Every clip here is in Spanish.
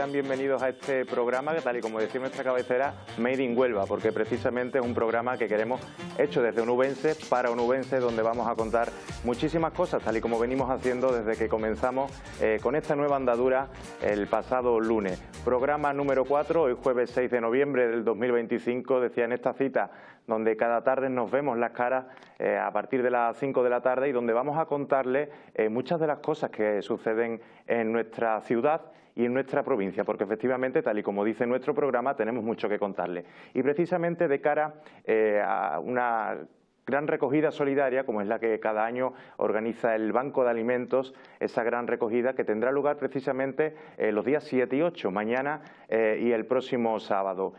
sean bienvenidos a este programa que, tal y como decía nuestra cabecera, Made in Huelva, porque precisamente es un programa que queremos hecho desde onubense para onubense, donde vamos a contar muchísimas cosas, tal y como venimos haciendo desde que comenzamos con esta nueva andadura el pasado lunes. Programa número 4, hoy jueves 6 de noviembre del 2025, decía en esta cita, donde cada tarde nos vemos las caras a partir de las 5 de la tarde y donde vamos a contarles muchas de las cosas que suceden en nuestra ciudad y en nuestra provincia, porque efectivamente, tal y como dice nuestro programa, tenemos mucho que contarles. Y precisamente de cara a una gran recogida solidaria, como es la que cada año organiza el Banco de Alimentos, esa gran recogida que tendrá lugar precisamente los días 7 y 8, mañana y el próximo sábado.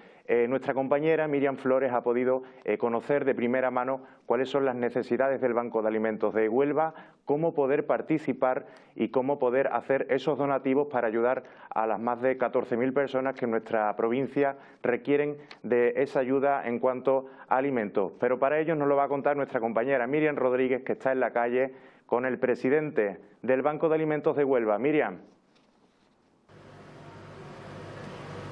Nuestra compañera Miriam Flores ha podido conocer de primera mano cuáles son las necesidades del Banco de Alimentos de Huelva, cómo poder participar y cómo poder hacer esos donativos para ayudar a las más de 14.000 personas que en nuestra provincia requieren de esa ayuda en cuanto a alimentos. Pero para ello nos lo va a contar nuestra compañera Miriam Rodríguez, que está en la calle con el presidente del Banco de Alimentos de Huelva. Miriam.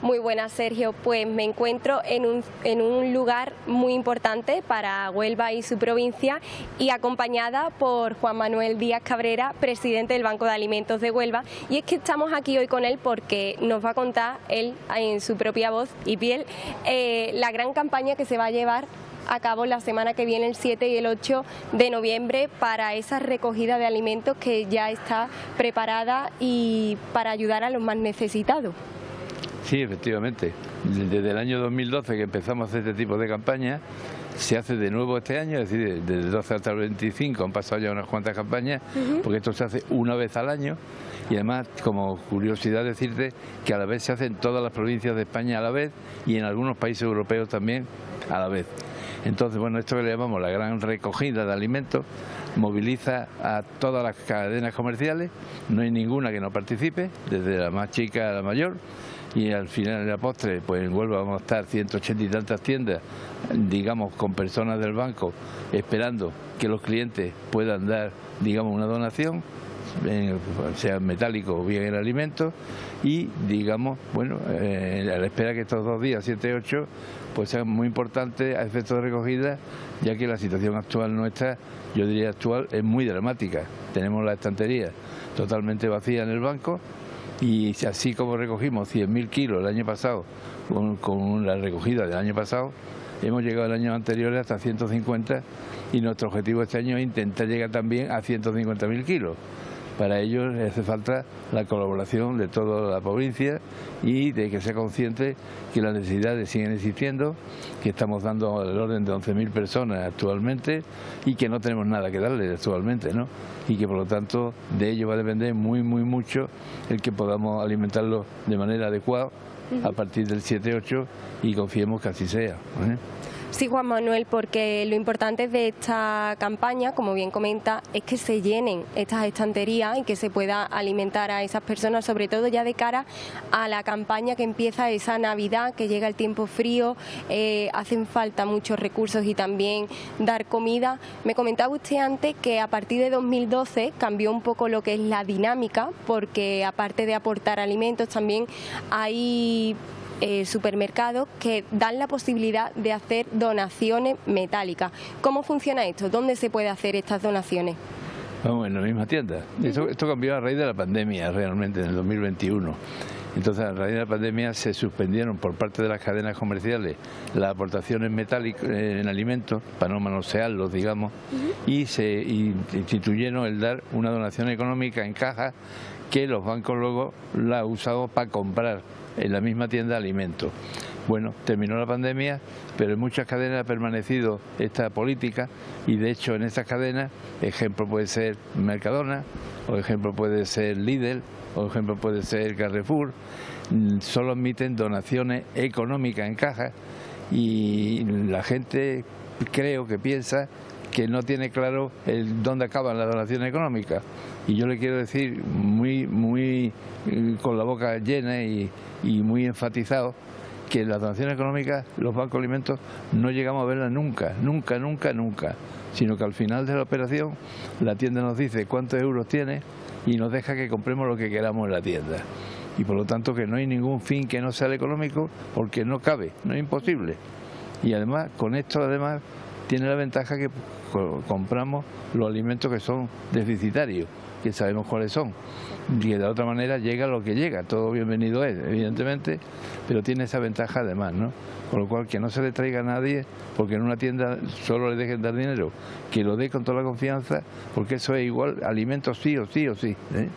Muy buenas, Sergio. Pues me encuentro en un lugar muy importante para Huelva y su provincia y acompañada por Juan Manuel Díaz Cabrera, presidente del Banco de Alimentos de Huelva. Y es que estamos aquí hoy con él porque nos va a contar él en su propia voz y piel la gran campaña que se va a llevar a cabo la semana que viene, el 7 y el 8 de noviembre, para esa recogida de alimentos que ya está preparada y para ayudar a los más necesitados. Sí, efectivamente. Desde el año 2012 que empezamos a hacer este tipo de campañas, se hace de nuevo este año, es decir, desde el 12 hasta el 25 han pasado ya unas cuantas campañas, porque esto se hace una vez al año y además, como curiosidad decirte, que a la vez se hace en todas las provincias de España a la vez y en algunos países europeos también a la vez. Entonces, bueno, esto que le llamamos la gran recogida de alimentos moviliza a todas las cadenas comerciales, no hay ninguna que no participe, desde la más chica a la mayor. Y al final, en la postre, pues en Huelva vamos a estar 180 y tantas tiendas, digamos, con personas del banco, esperando que los clientes puedan dar, digamos, una donación, sea metálico o bien en alimentos, y, digamos, bueno, a la espera que estos 2 días, 7 y 8, pues sean muy importantes a efectos de recogida, ya que la situación actual nuestra, yo diría actual, es muy dramática. Tenemos la estantería totalmente vacía en el banco, y así como recogimos 100.000 kilos el año pasado, con la recogida del año pasado, hemos llegado el año anterior hasta 150 y nuestro objetivo este año es intentar llegar también a 150.000 kilos. Para ello hace falta la colaboración de toda la provincia y de que sea consciente que las necesidades siguen existiendo, que estamos dando el orden de 11.000 personas actualmente y que no tenemos nada que darles actualmente, ¿no? Y que por lo tanto de ello va a depender mucho el que podamos alimentarlos de manera adecuada a partir del 7-8 y confiemos que así sea, ¿eh? Sí, Juan Manuel, porque lo importante de esta campaña, como bien comenta, es que se llenen estas estanterías y que se pueda alimentar a esas personas, sobre todo ya de cara a la campaña que empieza esa Navidad, que llega el tiempo frío, hacen falta muchos recursos y también dar comida. Me comentaba usted antes que a partir de 2012 cambió un poco lo que es la dinámica, porque aparte de aportar alimentos también hay supermercados que dan la posibilidad de hacer donaciones metálicas. ¿Cómo funciona esto? ¿Dónde se puede hacer estas donaciones? Vamos, en la misma tienda. Esto cambió a raíz de la pandemia realmente en el 2021. Entonces, a raíz de la pandemia se suspendieron por parte de las cadenas comerciales las aportaciones metálicas en alimentos, para no manosearlos, digamos, y se instituyeron el dar una donación económica en caja que los bancos luego la usamos para comprar en la misma tienda alimentos. Bueno, terminó la pandemia, pero en muchas cadenas ha permanecido esta política y de hecho en estas cadenas, ejemplo puede ser Mercadona, o ejemplo puede ser Lidl, o ejemplo puede ser Carrefour, solo admiten donaciones económicas en caja y la gente creo que piensa que no tiene claro dónde acaban las donaciones económicas. Y yo le quiero decir muy con la boca llena y muy enfatizado que las donaciones económicas, los bancos de alimentos, no llegamos a verlas nunca, sino que al final de la operación la tienda nos dice cuántos euros tiene y nos deja que compremos lo que queramos en la tienda. y por lo tanto que no hay ningún fin que no sea el económico, porque no cabe, no es imposible. Y además, con esto además tiene la ventaja que compramos los alimentos que son deficitarios, que sabemos cuáles son, y de otra manera llega lo que llega, todo bienvenido es, evidentemente, pero tiene esa ventaja además, ¿no? Con lo cual, que no se le traiga a nadie porque en una tienda solo le dejen dar dinero, que lo dé con toda la confianza, porque eso es igual, alimentos sí o sí o sí, ¿eh?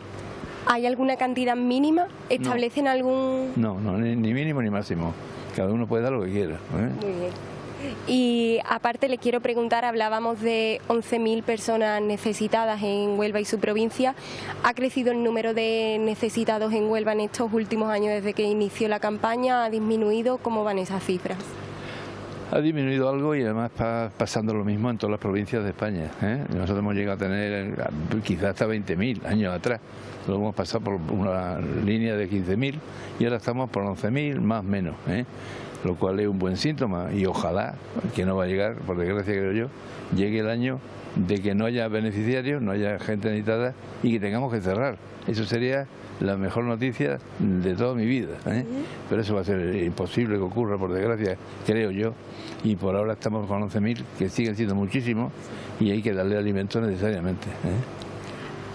¿Hay alguna cantidad mínima? ¿Establecen algún...? No, ni mínimo ni máximo, cada uno puede dar lo que quiera, ¿eh? Muy bien. Y aparte les quiero preguntar, hablábamos de 11.000 personas necesitadas en Huelva y su provincia. ¿Ha crecido el número de necesitados en Huelva en estos últimos años desde que inició la campaña? ¿Ha disminuido? ¿Cómo van esas cifras? Ha disminuido algo y además está pasando lo mismo en todas las provincias de España, ¿eh? Nosotros hemos llegado a tener quizás hasta 20.000 años atrás. Luego hemos pasado por una línea de 15.000 y ahora estamos por 11.000 más o menos, ¿eh? Lo cual es un buen síntoma y ojalá, que no va a llegar, por desgracia creo yo, llegue el año de que no haya beneficiarios, no haya gente necesitada y que tengamos que cerrar. Eso sería la mejor noticia de toda mi vida, ¿eh? Pero eso va a ser imposible que ocurra, por desgracia, creo yo, y por ahora estamos con 11.000, que siguen siendo muchísimos, y hay que darle alimento necesariamente, ¿eh?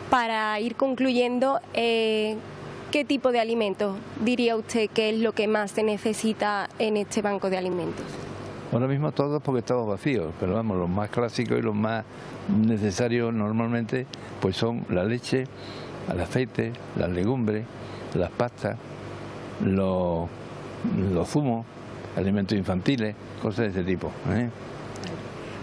Para ir concluyendo, ¿qué tipo de alimentos diría usted que es lo que más se necesita en este banco de alimentos? Ahora mismo todos, porque estamos vacíos, pero vamos, los más clásicos y los más necesarios normalmente pues son la leche, el aceite, las legumbres, las pastas, los zumos, alimentos infantiles, cosas de ese tipo, ¿eh?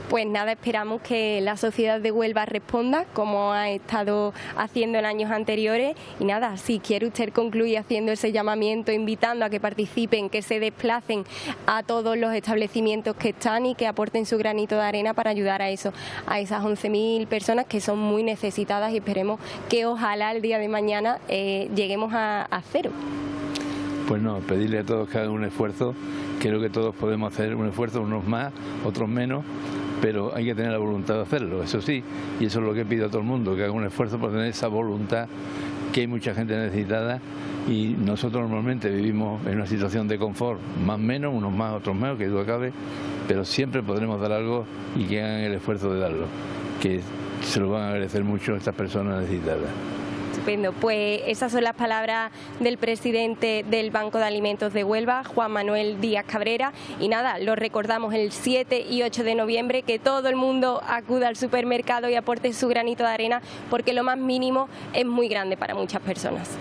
Pues nada, esperamos que la sociedad de Huelva responda como ha estado haciendo en años anteriores. Y nada, si quiere usted concluir haciendo ese llamamiento, invitando a que participen, que se desplacen a todos los establecimientos que están y que aporten su granito de arena para ayudar a eso, a esas 11.000 personas que son muy necesitadas, y esperemos que ojalá el día de mañana lleguemos a cero. Pues no, pedirle a todos que hagan un esfuerzo. Creo que todos podemos hacer un esfuerzo, unos más, otros menos, pero hay que tener la voluntad de hacerlo, eso sí, y eso es lo que pido a todo el mundo, que haga un esfuerzo por tener esa voluntad, que hay mucha gente necesitada y nosotros normalmente vivimos en una situación de confort, más o menos, unos más, otros menos, que duda cabe, pero siempre podremos dar algo y que hagan el esfuerzo de darlo, que se lo van a agradecer mucho a estas personas necesitadas. Estupendo, pues esas son las palabras del presidente del Banco de Alimentos de Huelva, Juan Manuel Díaz Cabrera. Y nada, lo recordamos el 7 y 8 de noviembre, que todo el mundo acuda al supermercado y aporte su granito de arena, porque lo más mínimo es muy grande para muchas personas.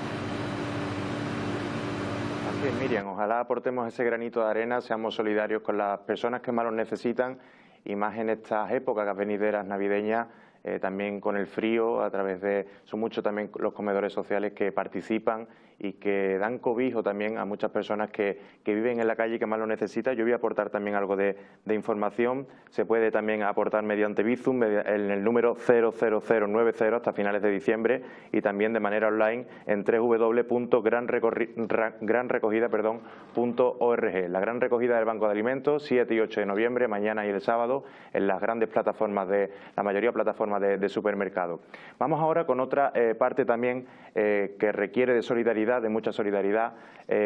Así es, Miriam, ojalá aportemos ese granito de arena, seamos solidarios con las personas que más lo necesitan, y más en estas épocas venideras navideñas. También con el frío, a través de, son muchos también los comedores sociales que participan y que dan cobijo también a muchas personas que viven en la calle y que más lo necesitan. Yo voy a aportar también algo de información. Se puede también aportar mediante Bizum en el número 00090 hasta finales de diciembre, y también de manera online en www.granrecogida.org. La gran recogida del Banco de Alimentos, 7 y 8 de noviembre, mañana y el sábado, en las grandes plataformas, la mayoría plataformas de supermercados. Vamos ahora con otra parte también que requiere de solidaridad, de mucha solidaridad,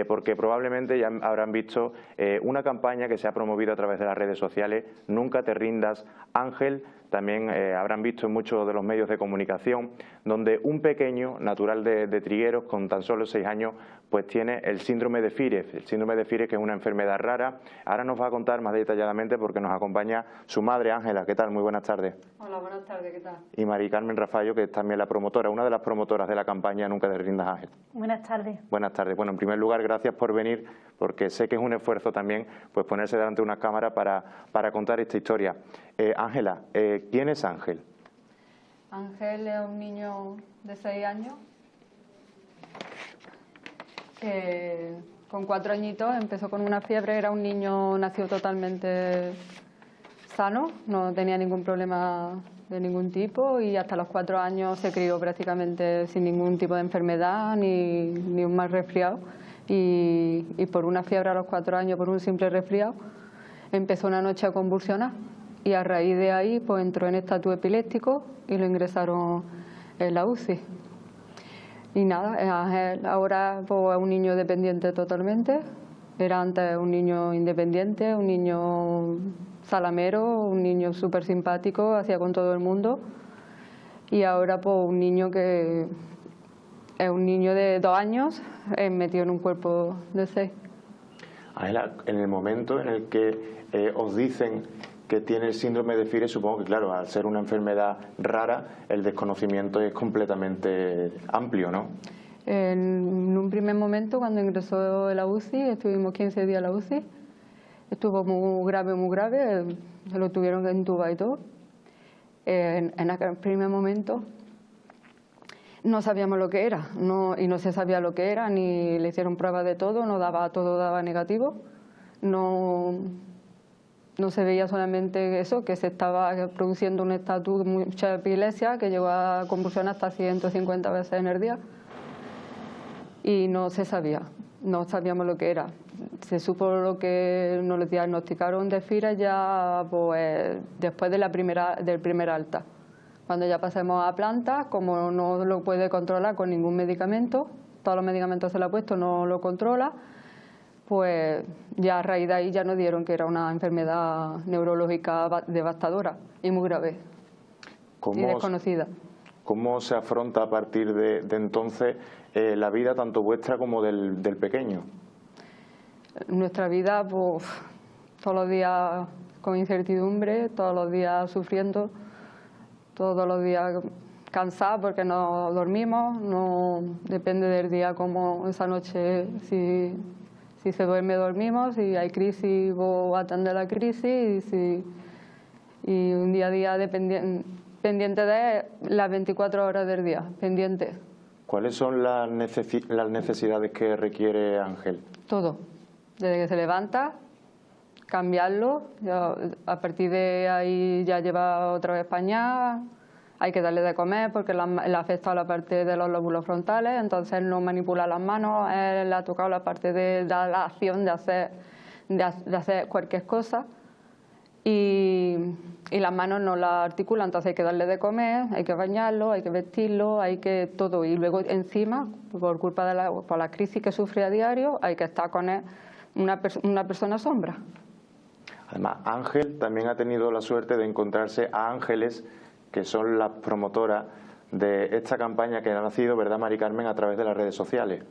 porque probablemente ya habrán visto una campaña que se ha promovido a través de las redes sociales, Nunca te rindas, Ángel. También habrán visto en muchos de los medios de comunicación, donde un pequeño natural de Trigueros, con tan solo 6 años, pues tiene el síndrome de Fírez. El síndrome de Fírez, que es una enfermedad rara. Ahora nos va a contar más detalladamente porque nos acompaña su madre, Ángela. ¿Qué tal? Muy buenas tardes. Hola, buenas tardes, ¿qué tal? Y Mari Carmen Rafayo, que es también la promotora, una de las promotoras de la campaña Nunca te rindas, Ángel. Buenas tardes. Buenas tardes. Bueno, en primer lugar, gracias por venir, porque sé que es un esfuerzo también pues ponerse delante de una cámara para contar esta historia. Ángela, ¿quién es Ángel? Ángel es un niño de 6 años que con 4 añitos empezó con una fiebre. Era un niño, nació totalmente sano, no tenía ningún problema de ningún tipo, y hasta los 4 años se crió prácticamente sin ningún tipo de enfermedad ni un mal resfriado, y por una fiebre a los 4 años, por un simple resfriado, empezó una noche a convulsionar, y a raíz de ahí pues entró en estatus epiléptico y lo ingresaron en la UCI. Y nada, Ángel ahora pues, es un niño dependiente totalmente. Era antes un niño independiente, un niño salamero, un niño súper simpático, hacía con todo el mundo. Y ahora pues un niño que es un niño de 2 años metido en un cuerpo de 6. Ángela, en el momento en el que os dicen que tiene el síndrome de Fire, supongo que, claro, al ser una enfermedad rara, el desconocimiento es completamente amplio, ¿no? En un primer momento, cuando ingresó a la UCI, estuvimos 15 días en la UCI, estuvo muy grave, lo tuvieron que intubar y todo. En aquel primer momento no sabíamos lo que era, y no se sabía lo que era, ni le hicieron pruebas de todo, todo daba negativo. No se veía solamente eso, que se estaba produciendo un estatus de mucha epilepsia que llegó a convulsionar hasta 150 veces en el día. Y no se sabía, no sabíamos lo que era. Se supo lo que nos diagnosticaron de Fire ya pues, después de del primer alta. Cuando ya pasemos a planta, como no lo puede controlar con ningún medicamento, todos los medicamentos se le ha puesto, no lo controla, pues ya a raíz de ahí ya nos dieron que era una enfermedad neurológica devastadora y muy grave y desconocida. ¿Cómo se afronta a partir de entonces la vida tanto vuestra como del pequeño? Nuestra vida, pues, todos los días con incertidumbre, todos los días sufriendo, todos los días cansados porque no dormimos, no depende del día como esa noche, si se duerme dormimos, si hay crisis o atender la crisis y un día a día pendiente de las 24 horas del día, pendiente. ¿Cuáles son las necesidades que requiere Ángel? Todo, desde que se levanta, cambiarlo, a partir de ahí ya lleva otra vez pañal, hay que darle de comer porque le ha afectado la parte de los lóbulos frontales, entonces no manipula las manos, él le ha tocado la parte de la acción de hacer cualquier cosa y las manos no las articula, entonces hay que darle de comer, hay que bañarlo, hay que vestirlo, hay que todo. Y luego encima, por culpa de la crisis que sufre a diario, hay que estar con él una persona sombra. Además, Ángel también ha tenido la suerte de encontrarse a Ángeles, que son las promotoras de esta campaña que ha nacido, ¿verdad, Mari Carmen?, a través de las redes sociales.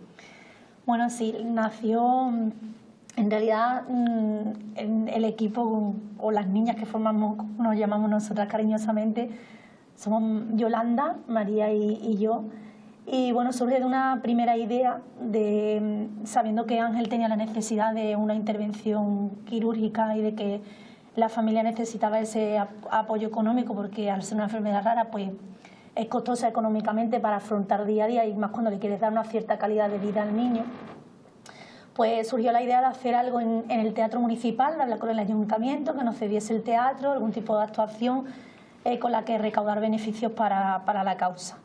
Bueno, sí, nació, en realidad, el equipo o las niñas que formamos, nos llamamos nosotras cariñosamente, somos Yolanda, María y yo. Y bueno, surge de una primera idea, sabiendo que Ángel tenía la necesidad de una intervención quirúrgica y de que la familia necesitaba ese apoyo económico porque al ser una enfermedad rara pues es costosa económicamente para afrontar día a día y más cuando le quieres dar una cierta calidad de vida al niño. Pues surgió la idea de hacer algo en el teatro municipal, hablar con el ayuntamiento, que nos cediese el teatro, algún tipo de actuación con la que recaudar beneficios para la causa.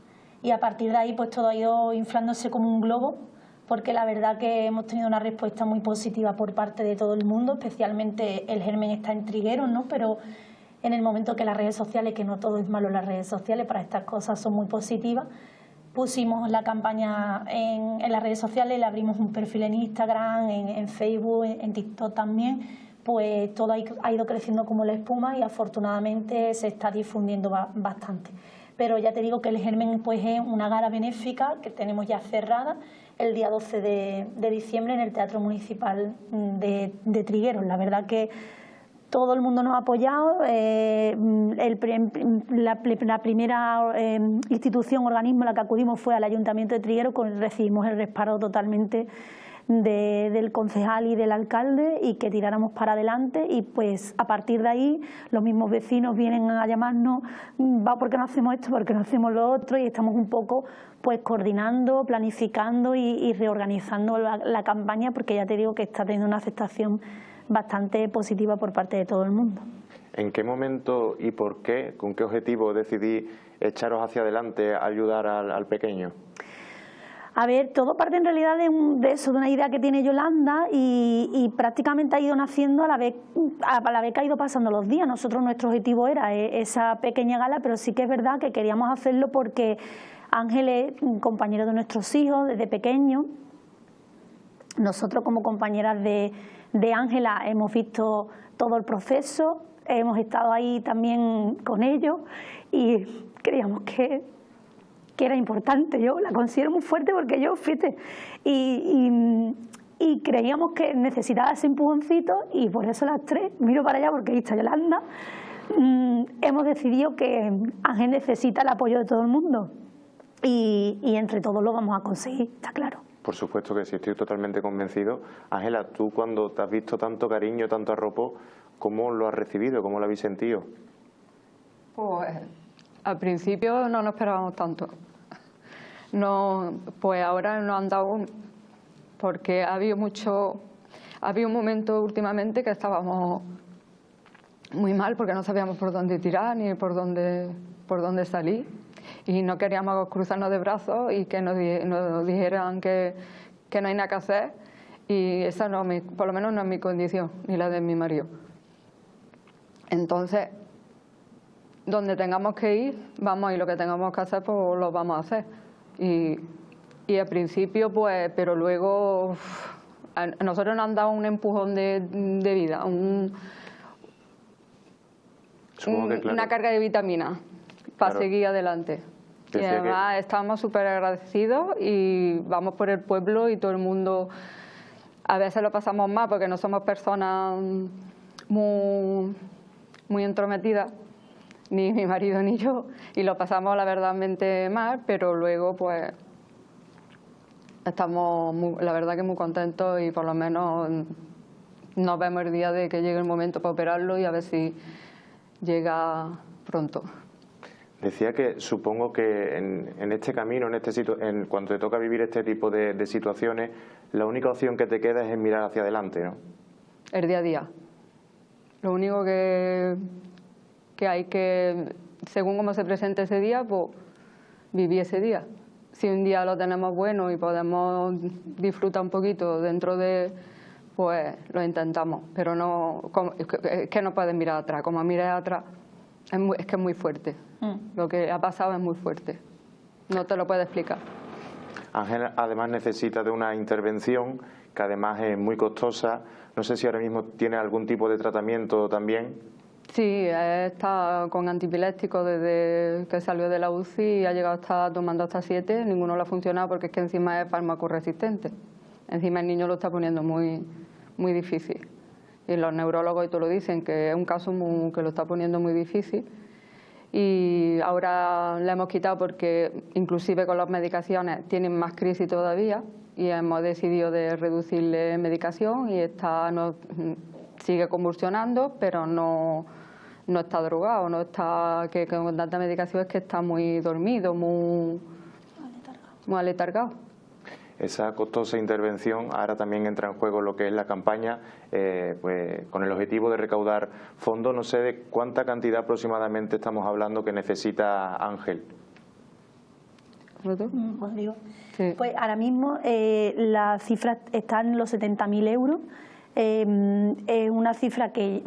Y a partir de ahí pues todo ha ido inflándose como un globo, porque la verdad que hemos tenido una respuesta muy positiva por parte de todo el mundo, especialmente el germen está en Trigueros, ¿no? Pero en el momento que las redes sociales, que no todo es malo en las redes sociales, para estas cosas son muy positivas, pusimos la campaña en las redes sociales, le abrimos un perfil en Instagram, en Facebook, en TikTok también, pues todo ha ido creciendo como la espuma y afortunadamente se está difundiendo bastante. Pero ya te digo que el germen pues es una gala benéfica que tenemos ya cerrada el día 12 de diciembre en el Teatro Municipal de Trigueros. La verdad que todo el mundo nos ha apoyado. La primera institución, organismo a la que acudimos fue al Ayuntamiento de Trigueros, recibimos el respaldo totalmente del concejal y del alcalde y que tiráramos para adelante y pues a partir de ahí los mismos vecinos vienen a llamarnos, ¿por qué no hacemos esto? ¿Por qué no hacemos lo otro? Y estamos un poco pues coordinando, planificando y reorganizando la campaña porque ya te digo que está teniendo una aceptación bastante positiva por parte de todo el mundo. ¿En qué momento y por qué, con qué objetivo decidí echaros hacia adelante a ayudar al pequeño? A ver, todo parte en realidad de una idea que tiene Yolanda y prácticamente ha ido naciendo a la vez que ha ido pasando los días. Nuestro objetivo era esa pequeña gala, pero sí que es verdad que queríamos hacerlo porque Ángel es un compañero de nuestros hijos desde pequeño. Nosotros como compañeras de Ángela hemos visto todo el proceso, hemos estado ahí también con ellos y creíamos que era importante. Yo la considero muy fuerte porque yo, fíjate, y creíamos que necesitaba ese empujoncito y por eso las tres, miro para allá porque ahí está Yolanda, hemos decidido que Ángel necesita el apoyo de todo el mundo y entre todos lo vamos a conseguir, está claro. Por supuesto que sí, estoy totalmente convencido. Ángela, tú cuando te has visto tanto cariño, tanto arropo, ¿cómo lo has recibido? ¿Cómo lo habéis sentido? Pues al principio no nos esperábamos tanto. No, pues ahora nos han dado, porque había un momento últimamente que estábamos muy mal porque no sabíamos por dónde tirar ni por dónde salir y no queríamos cruzarnos de brazos y que nos dijeran que no hay nada que hacer y esa no, por lo menos no es mi condición ni la de mi marido. Entonces, donde tengamos que ir, vamos, y lo que tengamos que hacer, pues lo vamos a hacer. Y al principio, pues, pero luego a nosotros nos han dado un empujón de vida, una carga de vitaminas para seguir adelante. Y además estamos súper agradecidos y vamos por el pueblo y todo el mundo, a veces lo pasamos mal porque no somos personas muy entrometidas, ni mi marido ni yo, y lo pasamos la verdadmente mal, pero luego pues estamos la verdad que muy contentos y por lo menos nos vemos el día de que llegue el momento para operarlo y a ver si llega pronto. Decía que supongo que en este camino, cuando te toca vivir este tipo de situaciones, la única opción que te queda es mirar hacia adelante, ¿no? El día a día. Lo único que hay que, según cómo se presente ese día, pues vivir ese día. Si un día lo tenemos bueno y podemos disfrutar un poquito dentro de, pues lo intentamos. Pero no, es que no puedes mirar atrás. Como miras atrás, es que es muy fuerte. Lo que ha pasado es muy fuerte. No te lo puedo explicar. Ángela además necesita de una intervención que además es muy costosa. No sé si ahora mismo tiene algún tipo de tratamiento también. Sí, está con antipilépticos desde que salió de la UCI y ha llegado a estar tomando hasta 7. Ninguno le ha funcionado porque es que encima es fármaco resistente. Encima el niño lo está poniendo muy, muy difícil. Y los neurólogos y todo lo dicen, que es un caso que lo está poniendo muy difícil. Y ahora le hemos quitado porque inclusive con las medicaciones tienen más crisis todavía y hemos decidido de reducirle medicación y sigue convulsionando, pero no está drogado, no está que con tanta medicación es que está muy dormido, muy aletargado. Esa costosa intervención ahora también entra en juego lo que es la campaña, pues con el objetivo de recaudar fondos. No sé de cuánta cantidad aproximadamente estamos hablando que necesita Ángel. Os digo. Sí. Pues ahora mismo la cifra está en los 70.000 euros. Es una cifra que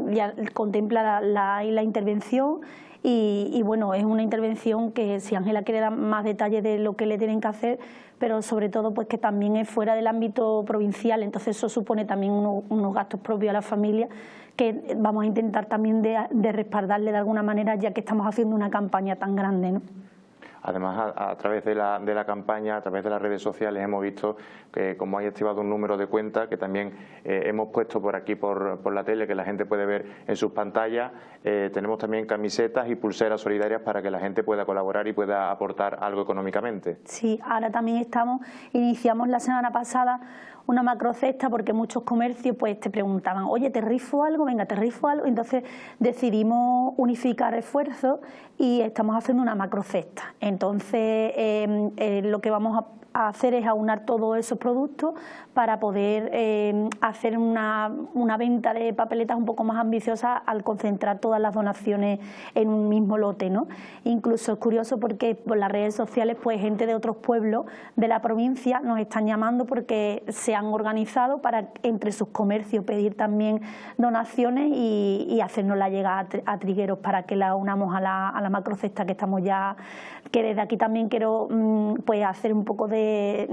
ya contempla la intervención y bueno, es una intervención que si Ángela quiere dar más detalles de lo que le tienen que hacer, pero sobre todo pues que también es fuera del ámbito provincial, entonces eso supone también unos gastos propios a la familia que vamos a intentar también de respaldarle de alguna manera, ya que estamos haciendo una campaña tan grande, ¿no? Además, a través de la campaña, a través de las redes sociales, hemos visto que como hay activado un número de cuenta que también hemos puesto por aquí por la tele, que la gente puede ver en sus pantallas. Tenemos también camisetas y pulseras solidarias para que la gente pueda colaborar y pueda aportar algo económicamente. Sí, ahora también iniciamos la semana pasada una macrocesta porque muchos comercios pues te preguntaban, oye, ¿te rifo algo? Venga, ¿te rifo algo? Entonces decidimos unificar esfuerzos y estamos haciendo una macrocesta. Entonces lo que vamos hacer es aunar todos esos productos para poder hacer una venta de papeletas un poco más ambiciosa al concentrar todas las donaciones en un mismo lote, ¿no? Incluso es curioso porque por las redes sociales pues gente de otros pueblos de la provincia nos están llamando porque se han organizado para entre sus comercios pedir también donaciones y hacernosla llegar a Trigueros para que la unamos a la macrocesta que estamos ya, que desde aquí también quiero pues hacer un poco de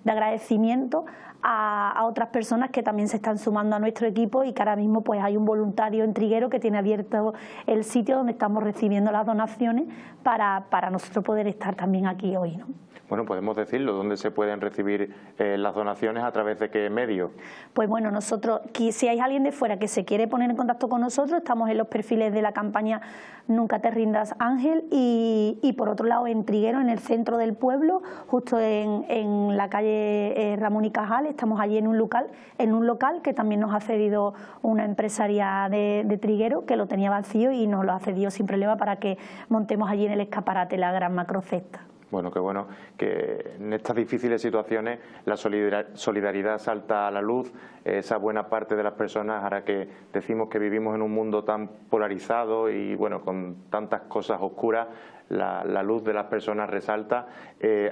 agradecimiento a otras personas que también se están sumando a nuestro equipo y que ahora mismo pues hay un voluntario en Trigueros que tiene abierto el sitio donde estamos recibiendo las donaciones para nosotros poder estar también aquí hoy, ¿no? Bueno, podemos decirlo, ¿dónde se pueden recibir las donaciones? ¿A través de qué medio? Pues bueno, nosotros, si hay alguien de fuera que se quiere poner en contacto con nosotros, estamos en los perfiles de la campaña Nunca te rindas, Ángel, y por otro lado en Trigueros, en el centro del pueblo, justo en la calle Ramón y Cajal, estamos allí en un local que también nos ha cedido una empresaria de Trigueros que lo tenía vacío y nos lo ha cedido sin problema para que montemos allí en el escaparate la gran macrocesta. Bueno, qué bueno que en estas difíciles situaciones la solidaridad salta a la luz, esa buena parte de las personas, ahora que decimos que vivimos en un mundo tan polarizado y bueno, con tantas cosas oscuras, la luz de las personas resalta.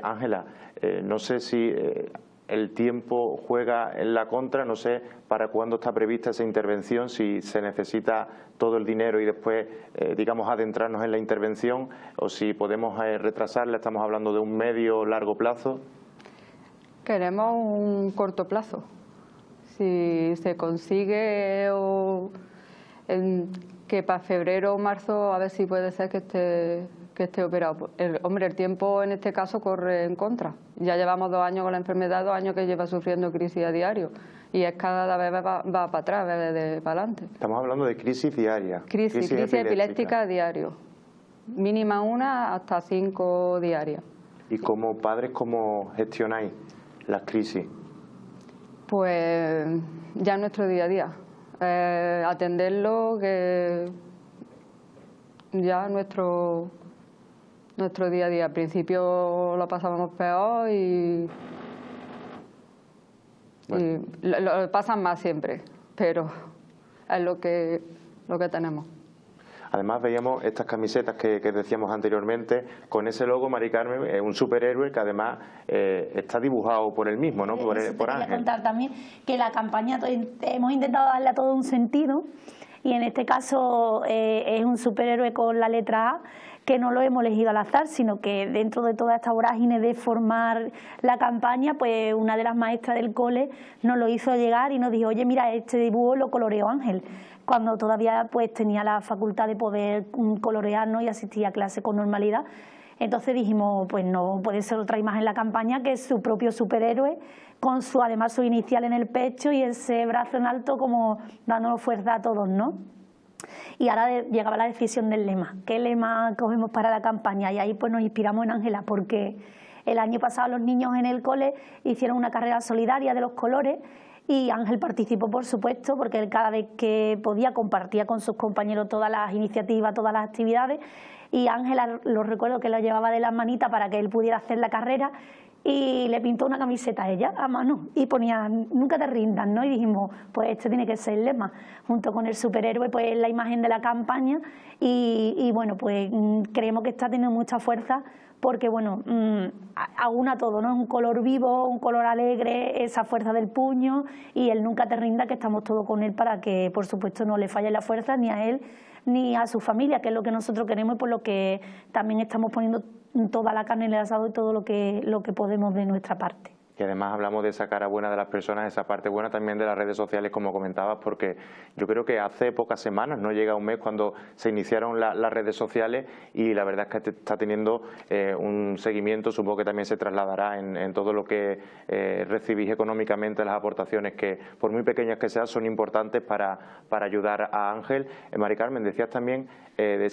Ángela, no sé si el tiempo juega en la contra, no sé para cuándo está prevista esa intervención, si se necesita todo el dinero y después, digamos, adentrarnos en la intervención o si podemos retrasarla, estamos hablando de un medio o largo plazo. Queremos un corto plazo. Si se consigue que para febrero o marzo, a ver si puede ser que esté operado. Hombre, el tiempo en este caso corre en contra. Ya llevamos 2 años con la enfermedad, 2 años que lleva sufriendo crisis a diario. Y es cada vez va para atrás, para adelante. Estamos hablando de crisis diarias. Crisis epiléptica a diario. Mínima 1 hasta 5 diarias. ¿Y como padres cómo gestionáis las crisis? Pues ya en nuestro día a día. Atenderlo, que ya nuestro día a día. Al principio lo pasábamos peor y lo pasan más siempre, pero es lo que tenemos. Además veíamos estas camisetas que decíamos anteriormente, con ese logo, Mari Carmen, un superhéroe que además está dibujado por él mismo, ¿no? Por Ángel. Quería contar también que la campaña hemos intentado darle a todo un sentido y en este caso es un superhéroe con la letra A, que no lo hemos elegido al azar, sino que dentro de toda esta vorágine de formar la campaña, pues una de las maestras del cole nos lo hizo llegar y nos dijo, oye, mira, este dibujo lo coloreó Ángel, cuando todavía pues tenía la facultad de poder colorearnos y asistía a clase con normalidad. Entonces dijimos, pues no puede ser otra imagen en la campaña que es su propio superhéroe, con además su inicial en el pecho y ese brazo en alto como dándonos fuerza a todos, ¿no? Y ahora llegaba la decisión del lema. ¿Qué lema cogemos para la campaña? Y ahí pues nos inspiramos en Ángela, porque el año pasado los niños en el cole hicieron una carrera solidaria de los colores y Ángel participó, por supuesto, porque él cada vez que podía compartía con sus compañeros todas las iniciativas, todas las actividades, y Ángela, lo recuerdo que lo llevaba de las manitas para que él pudiera hacer la carrera, y le pintó una camiseta a ella a mano y ponía nunca te rindas, ¿no? Y dijimos, pues este tiene que ser el lema, junto con el superhéroe, pues la imagen de la campaña y bueno, pues creemos que está teniendo mucha fuerza porque bueno, aúna todo, ¿no? Es un color vivo, un color alegre, esa fuerza del puño y el nunca te rindas, que estamos todos con él para que por supuesto no le falle la fuerza ni a él ni a su familia, que es lo que nosotros queremos y por lo que también estamos poniendo toda la carne en el asado y todo lo que podemos de nuestra parte. Y además hablamos de esa cara buena de las personas, esa parte buena también de las redes sociales, como comentabas, porque yo creo que hace pocas semanas, no llega un mes, cuando se iniciaron las redes sociales y la verdad es que está teniendo un seguimiento, supongo que también se trasladará en todo lo que recibís económicamente, las aportaciones que, por muy pequeñas que sean, son importantes para ayudar a Ángel. Mari Carmen, decías también,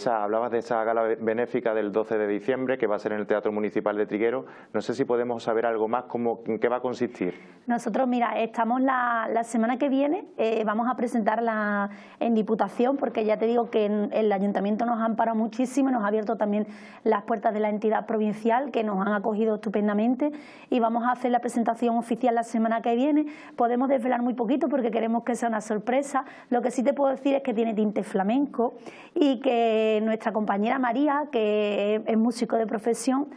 hablabas de esa gala benéfica del 12 de diciembre, que va a ser en el Teatro Municipal de Trigueros. No sé si podemos saber algo más, cómo ¿En qué va a consistir? Nosotros, mira, estamos la semana que viene, vamos a presentarla en Diputación, porque ya te digo que el Ayuntamiento nos ha amparado muchísimo, nos ha abierto también las puertas de la entidad provincial, que nos han acogido estupendamente, y vamos a hacer la presentación oficial la semana que viene. Podemos desvelar muy poquito porque queremos que sea una sorpresa. Lo que sí te puedo decir es que tiene tinte flamenco y que nuestra compañera María, que es músico de profesión,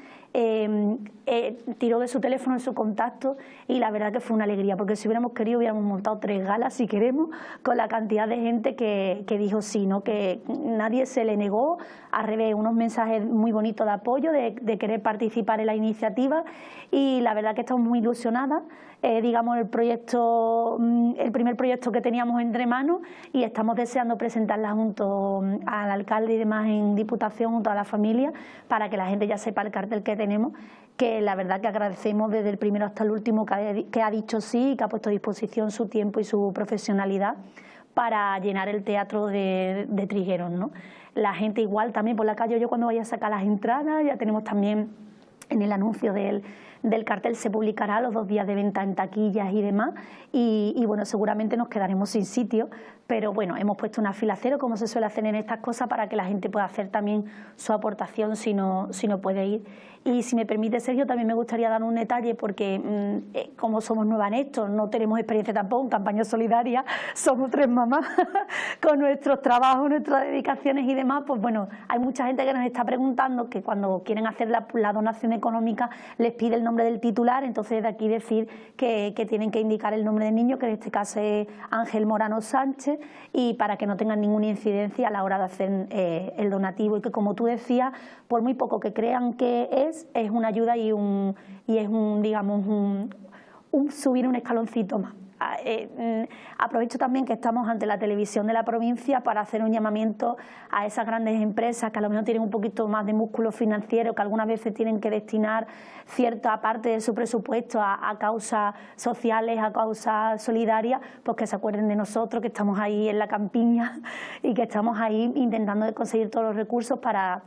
tiró de su teléfono en su contacto, y la verdad que fue una alegría, porque si hubiéramos querido hubiéramos montado 3 galas si queremos, con la cantidad de gente que dijo sí, ¿no? Que nadie se le negó, al revés, unos mensajes muy bonitos de apoyo, de querer participar en la iniciativa, y la verdad que estamos muy ilusionadas. Digamos, el primer proyecto que teníamos entre manos, y estamos deseando presentarla junto al alcalde y demás en Diputación, junto a la familia, para que la gente ya sepa el cartel que tenemos, que la verdad que agradecemos desde el primero hasta el último que ha dicho sí y que ha puesto a disposición su tiempo y su profesionalidad para llenar el teatro de Trigueros, ¿no? La gente igual también por la calle, yo cuando vaya a sacar las entradas, ya tenemos también en el anuncio del cartel, se publicará los 2 días de venta en taquillas y demás, y bueno, seguramente nos quedaremos sin sitio, pero bueno, hemos puesto una fila cero, como se suele hacer en estas cosas, para que la gente pueda hacer también su aportación si no puede ir. Y si me permite, Sergio, también me gustaría dar un detalle, porque como somos nuevas en esto, no tenemos experiencia tampoco en campaña solidaria, somos 3 mamás con nuestros trabajos, nuestras dedicaciones y demás, pues bueno, hay mucha gente que nos está preguntando que cuando quieren hacer la donación económica les pide el nombre del titular. Entonces de aquí decir que tienen que indicar el nombre del niño, que en este caso es Ángel Morano Sánchez, y para que no tengan ninguna incidencia a la hora de hacer el donativo, y que, como tú decías, por muy poco que crean que es una ayuda y es digamos un subir un escaloncito más. Aprovecho también que estamos ante la televisión de la provincia para hacer un llamamiento a esas grandes empresas que a lo mejor tienen un poquito más de músculo financiero, que algunas veces tienen que destinar cierta parte de su presupuesto a causas sociales, a causas solidarias, pues que se acuerden de nosotros, que estamos ahí en la campiña y que estamos ahí intentando conseguir todos los recursos para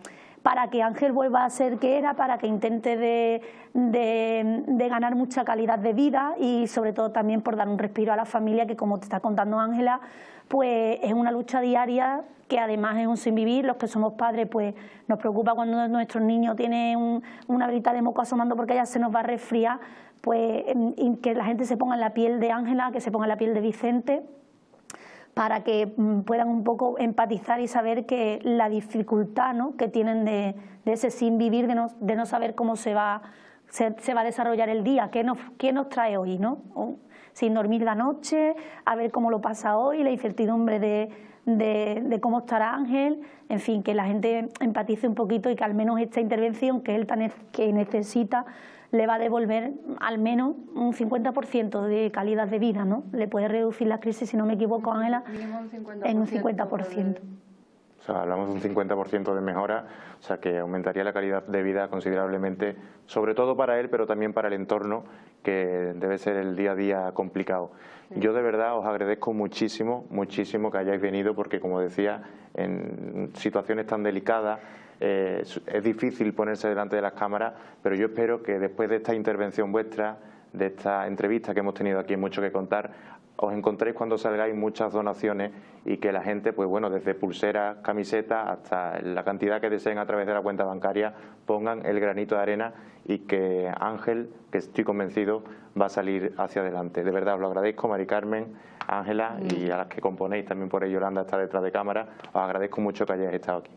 que Ángel vuelva a ser que era, para que intente de ganar mucha calidad de vida, y sobre todo también por dar un respiro a la familia, que, como te está contando Ángela, pues es una lucha diaria, que además es un sinvivir. Los que somos padres, pues nos preocupa cuando nuestros niños tienen una brita de moco asomando porque ya se nos va a resfriar, pues que la gente se ponga en la piel de Ángela, que se ponga en la piel de Vicente, para que puedan un poco empatizar y saber que la dificultad, ¿no?, que tienen de ese sin vivir, de no saber cómo se va a desarrollar el día, qué nos trae hoy, ¿no? Sin dormir la noche, a ver cómo lo pasa hoy, la incertidumbre de cómo estará Ángel, en fin, que la gente empatice un poquito, y que al menos esta intervención que él que necesita le va a devolver al menos un 50% de calidad de vida, ¿no? Le puede reducir la crisis, si no me equivoco, Ángela, en un 50%. O sea, hablamos de un 50% de mejora, o sea, que aumentaría la calidad de vida considerablemente, sobre todo para él, pero también para el entorno, que debe ser el día a día complicado. Sí. Yo de verdad os agradezco muchísimo, muchísimo que hayáis venido, porque, como decía, en situaciones tan delicadas es difícil ponerse delante de las cámaras, pero yo espero que después de esta intervención vuestra, de esta entrevista que hemos tenido aquí en Mucho que Contar, os encontréis cuando salgáis muchas donaciones, y que la gente, pues bueno, desde pulseras, camisetas, hasta la cantidad que deseen a través de la cuenta bancaria, pongan el granito de arena, y que Ángel, que estoy convencido, va a salir hacia adelante. De verdad os lo agradezco, Mari Carmen, Ángela, y a las que componéis también, por ahí Yolanda está detrás de cámara. Os agradezco mucho que hayáis estado aquí.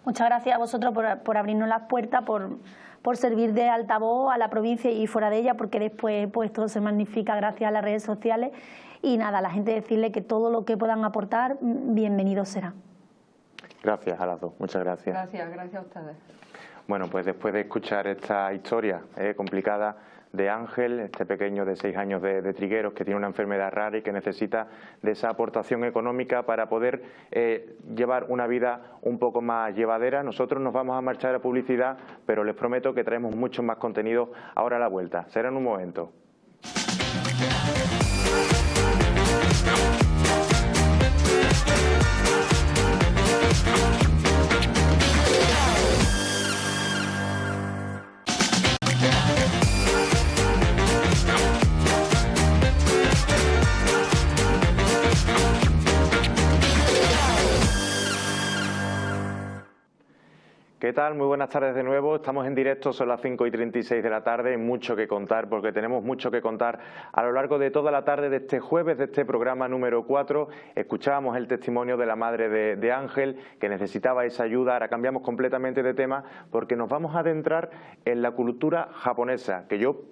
Muchas gracias a vosotros por abrirnos las puertas, por servir de altavoz a la provincia y fuera de ella, porque después pues todo se magnifica gracias a las redes sociales. Y nada, a la gente decirle que todo lo que puedan aportar, bienvenido será. Gracias a las dos, muchas gracias. Gracias a ustedes. Bueno, pues después de escuchar esta historia complicada de Ángel, este pequeño de 6 años de Trigueros, que tiene una enfermedad rara y que necesita de esa aportación económica para poder llevar una vida un poco más llevadera. Nosotros nos vamos a marchar a publicidad, pero les prometo que traemos mucho más contenido ahora a la vuelta. Será en un momento. ¿Qué tal? Muy buenas tardes de nuevo. Estamos en directo, son las 5:36 de la tarde. Hay mucho que contar porque tenemos mucho que contar a lo largo de toda la tarde de este jueves, de este programa número 4. Escuchábamos el testimonio de la madre de Ángel, que necesitaba esa ayuda. Ahora cambiamos completamente de tema porque nos vamos a adentrar en la cultura japonesa, que yo,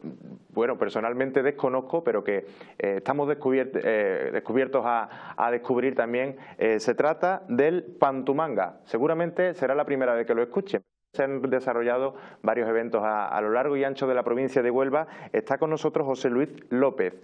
bueno, personalmente desconozco, pero que estamos descubiertos a descubrir también. Se trata del pantumanga. Seguramente será la primera vez que lo escuchen. Se han desarrollado varios eventos a lo largo y ancho de la provincia de Huelva. Está con nosotros José Luis López,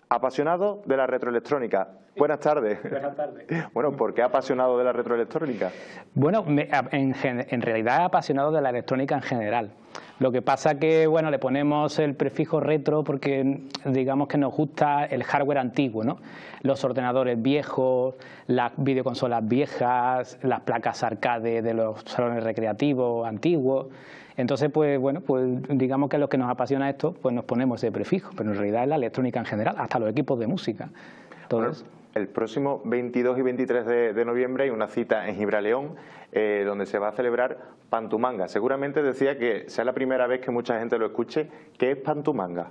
apasionado de la retroelectrónica. Buenas tardes. Buenas tardes. Bueno, ¿por qué apasionado de la retroelectrónica? Bueno, en realidad apasionado de la electrónica en general. Lo que pasa que, bueno, le ponemos el prefijo retro porque digamos que nos gusta el hardware antiguo, ¿no? Los ordenadores viejos, las videoconsolas viejas, las placas arcade de los salones recreativos antiguos. Entonces, pues bueno, pues digamos que a los que nos apasiona esto, pues nos ponemos ese prefijo, pero en realidad es la electrónica en general, hasta los equipos de música. Entonces, bueno, el próximo 22 y 23 de noviembre hay una cita en Gibraleón donde se va a celebrar Pantumanga. Seguramente decía que sea la primera vez que mucha gente lo escuche. ¿Qué es Pantumanga?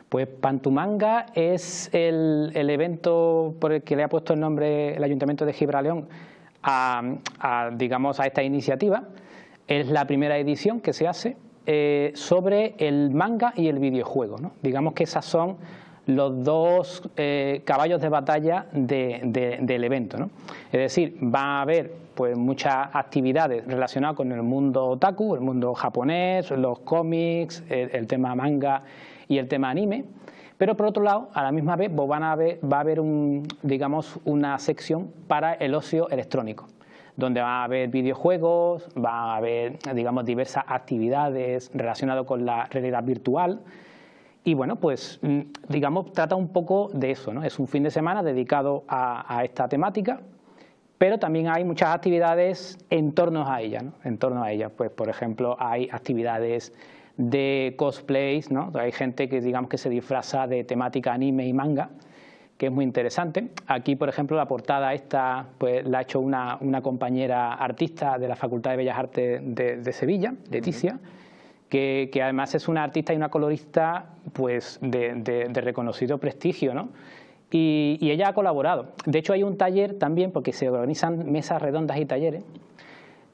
Pues Pantumanga es el evento por el que le ha puesto el nombre el Ayuntamiento de Gibraleón digamos, a esta iniciativa. Es la primera edición que se hace sobre el manga y el videojuego, ¿no? Digamos que esas son los dos caballos de batalla del evento, ¿no? Es decir, va a haber pues muchas actividades relacionadas con el mundo otaku, el mundo japonés, los cómics, el tema manga y el tema anime. Pero por otro lado, a la misma vez va a haber digamos, una sección para el ocio electrónico, donde va a haber videojuegos, va a haber, digamos, diversas actividades relacionadas con la realidad virtual. Y bueno, pues digamos, trata un poco de eso, ¿no? Es un fin de semana dedicado a esta temática, pero también hay muchas actividades en torno a ella, ¿no? En torno a ella, pues por ejemplo, hay actividades de cosplays, ¿no? Hay gente que digamos que se disfraza de temática anime y manga, que es muy interesante. Aquí, por ejemplo, la portada esta pues la ha hecho una compañera artista de la Facultad de Bellas Artes de Sevilla, Leticia, que además es una artista y una colorista pues de reconocido prestigio, ¿no? Y ella ha colaborado. De hecho, hay un taller también, porque se organizan mesas redondas y talleres,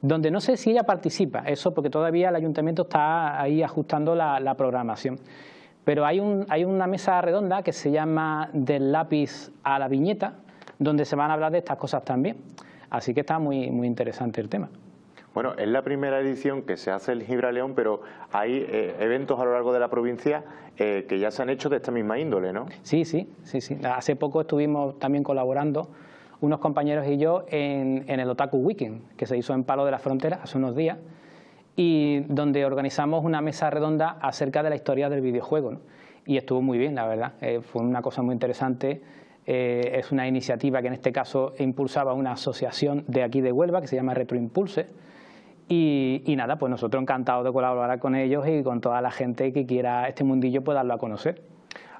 donde no sé si ella participa, eso porque todavía el ayuntamiento está ahí ajustando la programación. Pero hay una mesa redonda que se llama Del lápiz a la viñeta, donde se van a hablar de estas cosas también. Así que está muy interesante el tema. Bueno, es la primera edición que se hace en Gibraleón, pero hay eventos a lo largo de la provincia que ya se han hecho de esta misma índole, ¿no? Sí. Hace poco estuvimos también colaborando unos compañeros y yo en el Otaku Weekend, que se hizo en Palo de la Frontera hace unos días, y donde organizamos una mesa redonda acerca de la historia del videojuego, ¿no? Y estuvo muy bien, la verdad. Fue una cosa muy interesante. Es una iniciativa que en este caso impulsaba una asociación de aquí de Huelva que se llama Retroimpulse. Y nada, pues nosotros encantados de colaborar con ellos y con toda la gente que quiera este mundillo pues darlo a conocer.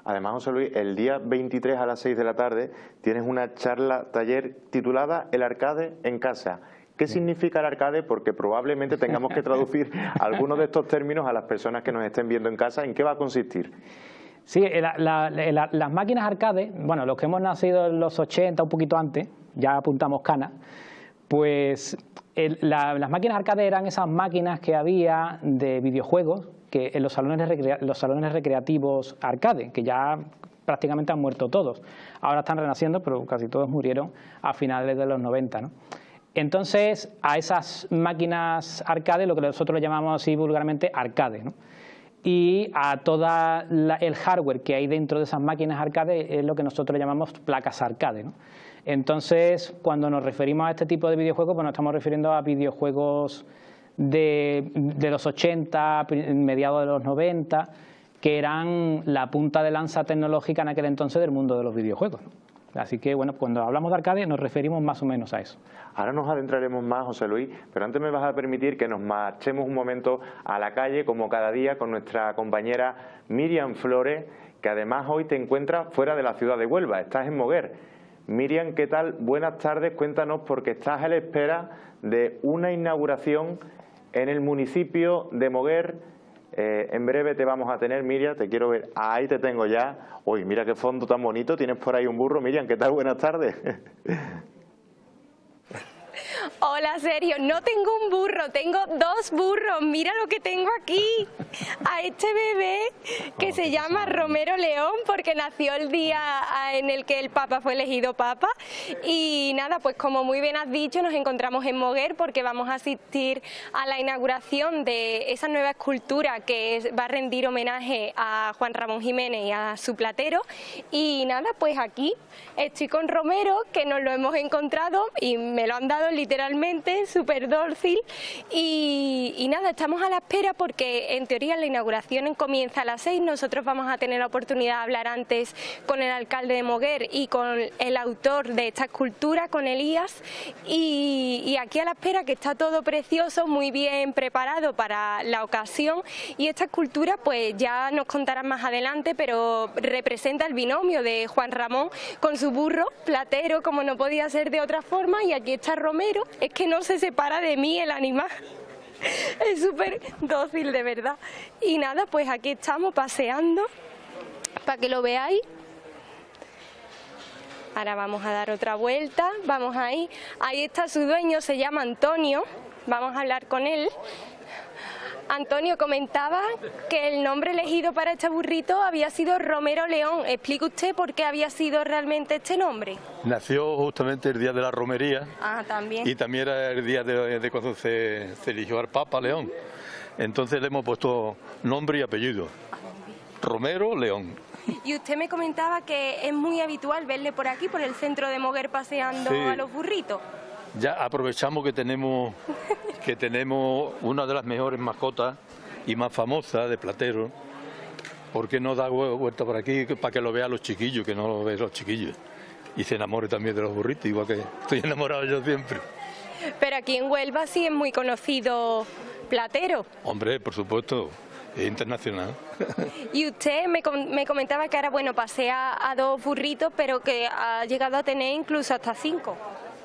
Además, José Luis, el día 23 a las 6 de la tarde tienes una charla taller titulada El arcade en casa. ¿Qué significa el arcade? Porque probablemente tengamos que traducir algunos de estos términos a las personas que nos estén viendo en casa. ¿En qué va a consistir? Sí, las máquinas arcade, bueno, los que hemos nacido en los 80, un poquito antes, ya apuntamos canas, pues las máquinas arcade eran esas máquinas que había de videojuegos que en los salones recreativos arcade, que ya prácticamente han muerto todos. Ahora están renaciendo, pero casi todos murieron a finales de los 90, ¿no? Entonces, a esas máquinas arcade, lo que nosotros le llamamos así vulgarmente arcade, ¿no? Y a todo el hardware que hay dentro de esas máquinas arcade es lo que nosotros llamamos placas arcade, ¿no? Entonces, cuando nos referimos a este tipo de videojuegos, pues nos estamos refiriendo a videojuegos de los 80, mediados de los 90, que eran la punta de lanza tecnológica en aquel entonces del mundo de los videojuegos, ¿no? Así que, bueno, cuando hablamos de arcade nos referimos más o menos a eso. Ahora nos adentraremos más, José Luis, pero antes me vas a permitir que nos marchemos un momento a la calle, como cada día, con nuestra compañera Miriam Flores, que además hoy te encuentras fuera de la ciudad de Huelva, estás en Moguer. Miriam, ¿qué tal? Buenas tardes, cuéntanos, porque estás a la espera de una inauguración en el municipio de Moguer. En breve te vamos a tener, Miriam, te quiero ver. Ahí te tengo ya. Uy, mira qué fondo tan bonito, tienes por ahí un burro. Miriam, ¿qué tal? Buenas tardes. Hola, Sergio, no tengo un burro, tengo 2 burros, mira lo que tengo aquí, a este bebé que se llama Romero León porque nació el día en el que el Papa fue elegido Papa y nada, pues como muy bien has dicho, nos encontramos en Moguer porque vamos a asistir a la inauguración de esa nueva escultura que va a rendir homenaje a Juan Ramón Jiménez y a su platero y nada, pues aquí estoy con Romero que nos lo hemos encontrado y me lo han dado literalmente, súper dócil y nada, estamos a la espera porque en teoría la inauguración comienza a las 6, nosotros vamos a tener la oportunidad de hablar antes con el alcalde de Moguer y con el autor de esta escultura, con Elías y aquí a la espera que está todo precioso, muy bien preparado para la ocasión y esta escultura pues ya nos contarán más adelante, pero representa el binomio de Juan Ramón con su burro platero como no podía ser de otra forma y aquí está Romero, es que no se separa de mí el animal, es súper dócil de verdad. Y nada, pues aquí estamos paseando para que lo veáis. Ahora vamos a dar otra vuelta, vamos ahí está su dueño, se llama Antonio, vamos a hablar con él. Antonio, comentaba que el nombre elegido para este burrito había sido Romero León. ¿Explica usted por qué había sido realmente este nombre? Nació justamente el día de la romería. Ah, también. Y también era el día de cuando se eligió al Papa León. Entonces le hemos puesto nombre y apellido. Romero León. Y usted me comentaba que es muy habitual verle por aquí, por el centro de Moguer, paseando Sí. a los burritos. Ya aprovechamos que tenemos una de las mejores mascotas y más famosas de platero, porque no da vuelta por aquí para que lo vean los chiquillos, que no lo ven los chiquillos. Y se enamore también de los burritos, igual que estoy enamorado yo siempre. Pero aquí en Huelva sí es muy conocido platero. Hombre, por supuesto, es internacional. Y usted me comentaba que ahora, bueno, pasea a 2 burritos, pero que ha llegado a tener incluso hasta 5.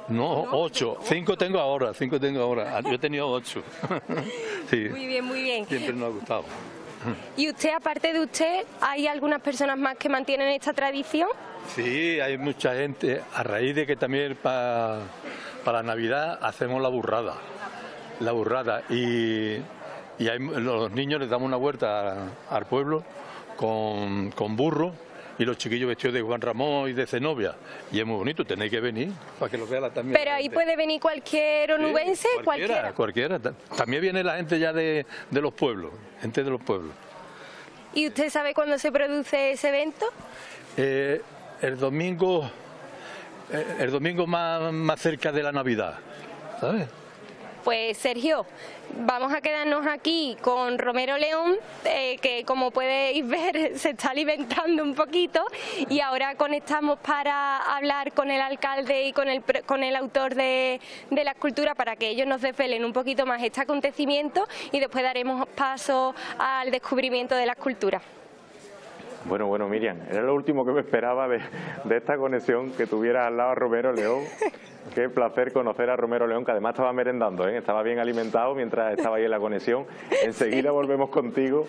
No, 8. 5 tengo ahora, 5 tengo ahora. Yo he tenido 8. Sí, Muy bien, muy bien. siempre nos ha gustado. ¿Y usted, aparte de usted, hay algunas personas más que mantienen esta tradición? Sí, hay mucha gente. A raíz de que también para Navidad hacemos la burrada. Y los niños les damos una vuelta al pueblo con burro. Y los chiquillos vestidos de Juan Ramón y de Zenobia. Y es muy bonito, tenéis que venir para que lo vean también. Pero ahí puede venir cualquier onubense, Sí, cualquiera. cualquiera. También viene la gente ya de los pueblos, gente de los pueblos. ¿Y usted sabe cuándo se produce ese evento? El domingo más cerca de la Navidad, ¿sabes? Pues Sergio, vamos a quedarnos aquí con Romero León, que como podéis ver se está alimentando un poquito y ahora conectamos para hablar con el alcalde y con el autor de la escultura para que ellos nos desvelen un poquito más este acontecimiento y después daremos paso al descubrimiento de la escultura. Bueno, Miriam, era lo último que me esperaba de esta conexión, que tuvieras al lado a Romero León. Qué placer conocer a Romero León, que además estaba merendando, estaba bien alimentado mientras estaba ahí en la conexión. Enseguida volvemos contigo,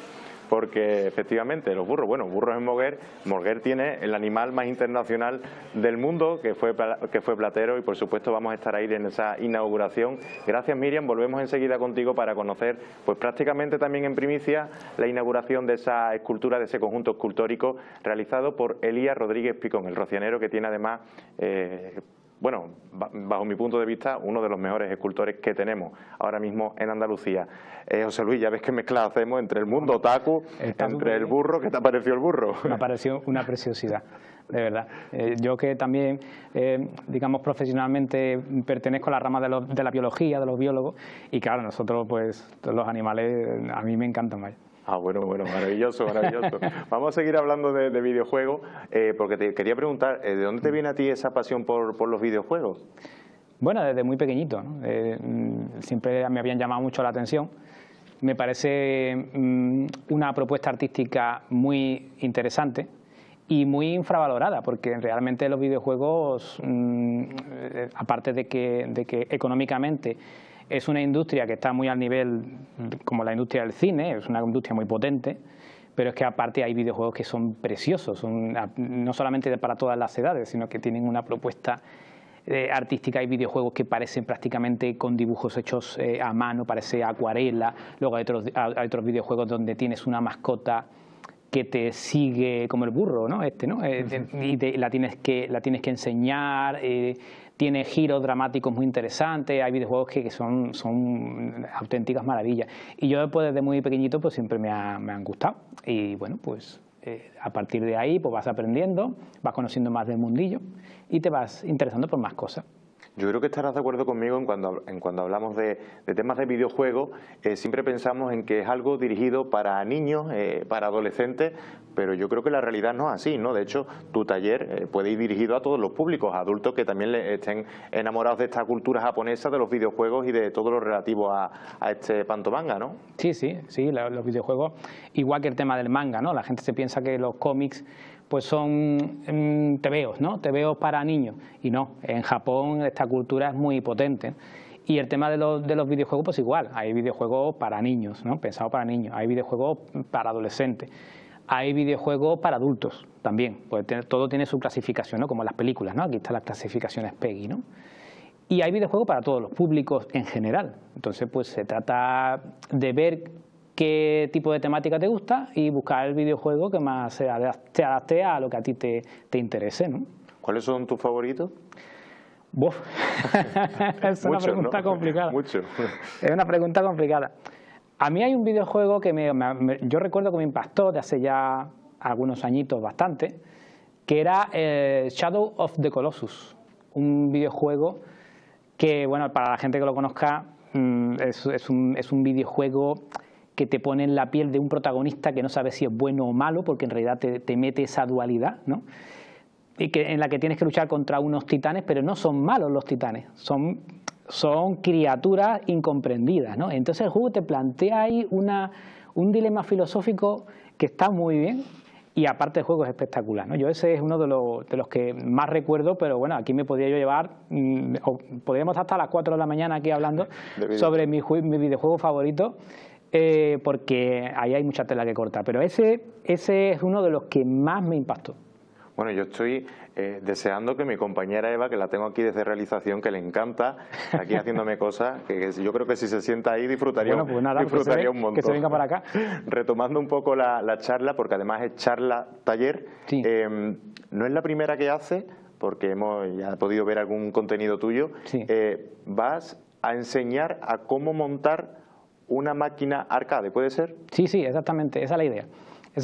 porque efectivamente los burros, burros en Moguer. Moguer tiene el animal más internacional del mundo, que fue platero, y por supuesto vamos a estar ahí en esa inauguración. Gracias, Miriam, volvemos enseguida contigo para conocer, pues prácticamente también en primicia, la inauguración de esa escultura, de ese conjunto escultórico realizado por Elías Rodríguez Picón, el rocianero, que tiene además bajo mi punto de vista, uno de los mejores escultores que tenemos ahora mismo en Andalucía. José Luis, ya ves qué mezcla hacemos entre el mundo otaku, entre el burro. ¿Qué te ha parecido el burro? Me ha parecido una preciosidad, de verdad. Yo que también, digamos, profesionalmente pertenezco a la rama de la biología, de los biólogos, y claro, nosotros, pues, los animales, a mí me encantan, vaya. Bueno, maravilloso. Vamos a seguir hablando de videojuegos, porque te quería preguntar, ¿de dónde te viene a ti esa pasión por los videojuegos? Bueno, desde muy pequeñito, ¿no? Siempre me habían llamado mucho la atención. Me parece una propuesta artística muy interesante y muy infravalorada, porque realmente los videojuegos, aparte de que económicamente es una industria que está muy al nivel como la industria del cine, es una industria muy potente, pero es que aparte hay videojuegos que son preciosos, no solamente para todas las edades, sino que tienen una propuesta artística. Hay videojuegos que parecen prácticamente con dibujos hechos a mano, parece acuarela. Luego hay otros videojuegos donde tienes una mascota que te sigue como el burro, ¿no? Y la tienes que enseñar, tiene giros dramáticos muy interesantes. Hay videojuegos que son auténticas maravillas. Y yo pues, desde muy pequeñito pues siempre me han gustado. Y bueno, pues a partir de ahí pues vas aprendiendo, vas conociendo más del mundillo y te vas interesando por más cosas. Yo creo que estarás de acuerdo conmigo en cuando hablamos de temas de videojuegos, siempre pensamos en que es algo dirigido para niños, para adolescentes, pero yo creo que la realidad no es así, ¿no? De hecho, tu taller puede ir dirigido a todos los públicos, a adultos que también estén enamorados de esta cultura japonesa, de los videojuegos y de todo lo relativo a este pantomanga, ¿no? Sí, los videojuegos, igual que el tema del manga, ¿no? La gente se piensa que los cómics pues son tebeos, ¿no? Tebeos para niños, y no, en Japón esta cultura es muy potente. Y el tema de los videojuegos pues igual, hay videojuegos para niños, ¿no? Pensados para niños, hay videojuegos para adolescentes, hay videojuegos para adultos también, pues todo tiene su clasificación, ¿no? Como las películas, ¿no? Aquí están las clasificaciones PEGI, ¿no? Y hay videojuegos para todos los públicos en general, entonces pues se trata de ver qué tipo de temática te gusta y buscar el videojuego que más se adapte a lo que a ti te interese, ¿no? ¿Cuáles son tus favoritos? Es una pregunta complicada. Mucho. Es una pregunta complicada. A mí hay un videojuego que yo recuerdo que me impactó de hace ya algunos añitos bastante, que era Shadow of the Colossus, un videojuego que, bueno, para la gente que lo conozca, es un videojuego que te pone en la piel de un protagonista que no sabe si es bueno o malo, porque en realidad te mete esa dualidad, ¿no? Y en la que tienes que luchar contra unos titanes, pero no son malos los titanes, son criaturas incomprendidas, ¿no? Entonces el juego te plantea ahí un dilema filosófico que está muy bien, y aparte el juego es espectacular, ¿no? Yo ese es uno de los que más recuerdo, pero bueno, aquí me podría yo llevar, podríamos estar hasta las 4 de la mañana aquí hablando sobre mi videojuego favorito, porque ahí hay mucha tela que cortar, pero ese es uno de los que más me impactó. Bueno, yo estoy deseando que mi compañera Eva, que la tengo aquí desde realización, que le encanta, aquí haciéndome cosas, que yo creo que si se sienta ahí disfrutaría, bueno, pues nada, disfrutaría un montón. Que se venga para acá. Retomando un poco la charla, porque además es charla-taller, sí. No es la primera que hace, porque hemos ya podido ver algún contenido tuyo, sí. Vas a enseñar a cómo montar una máquina arcade, ¿puede ser? Sí, exactamente, esa es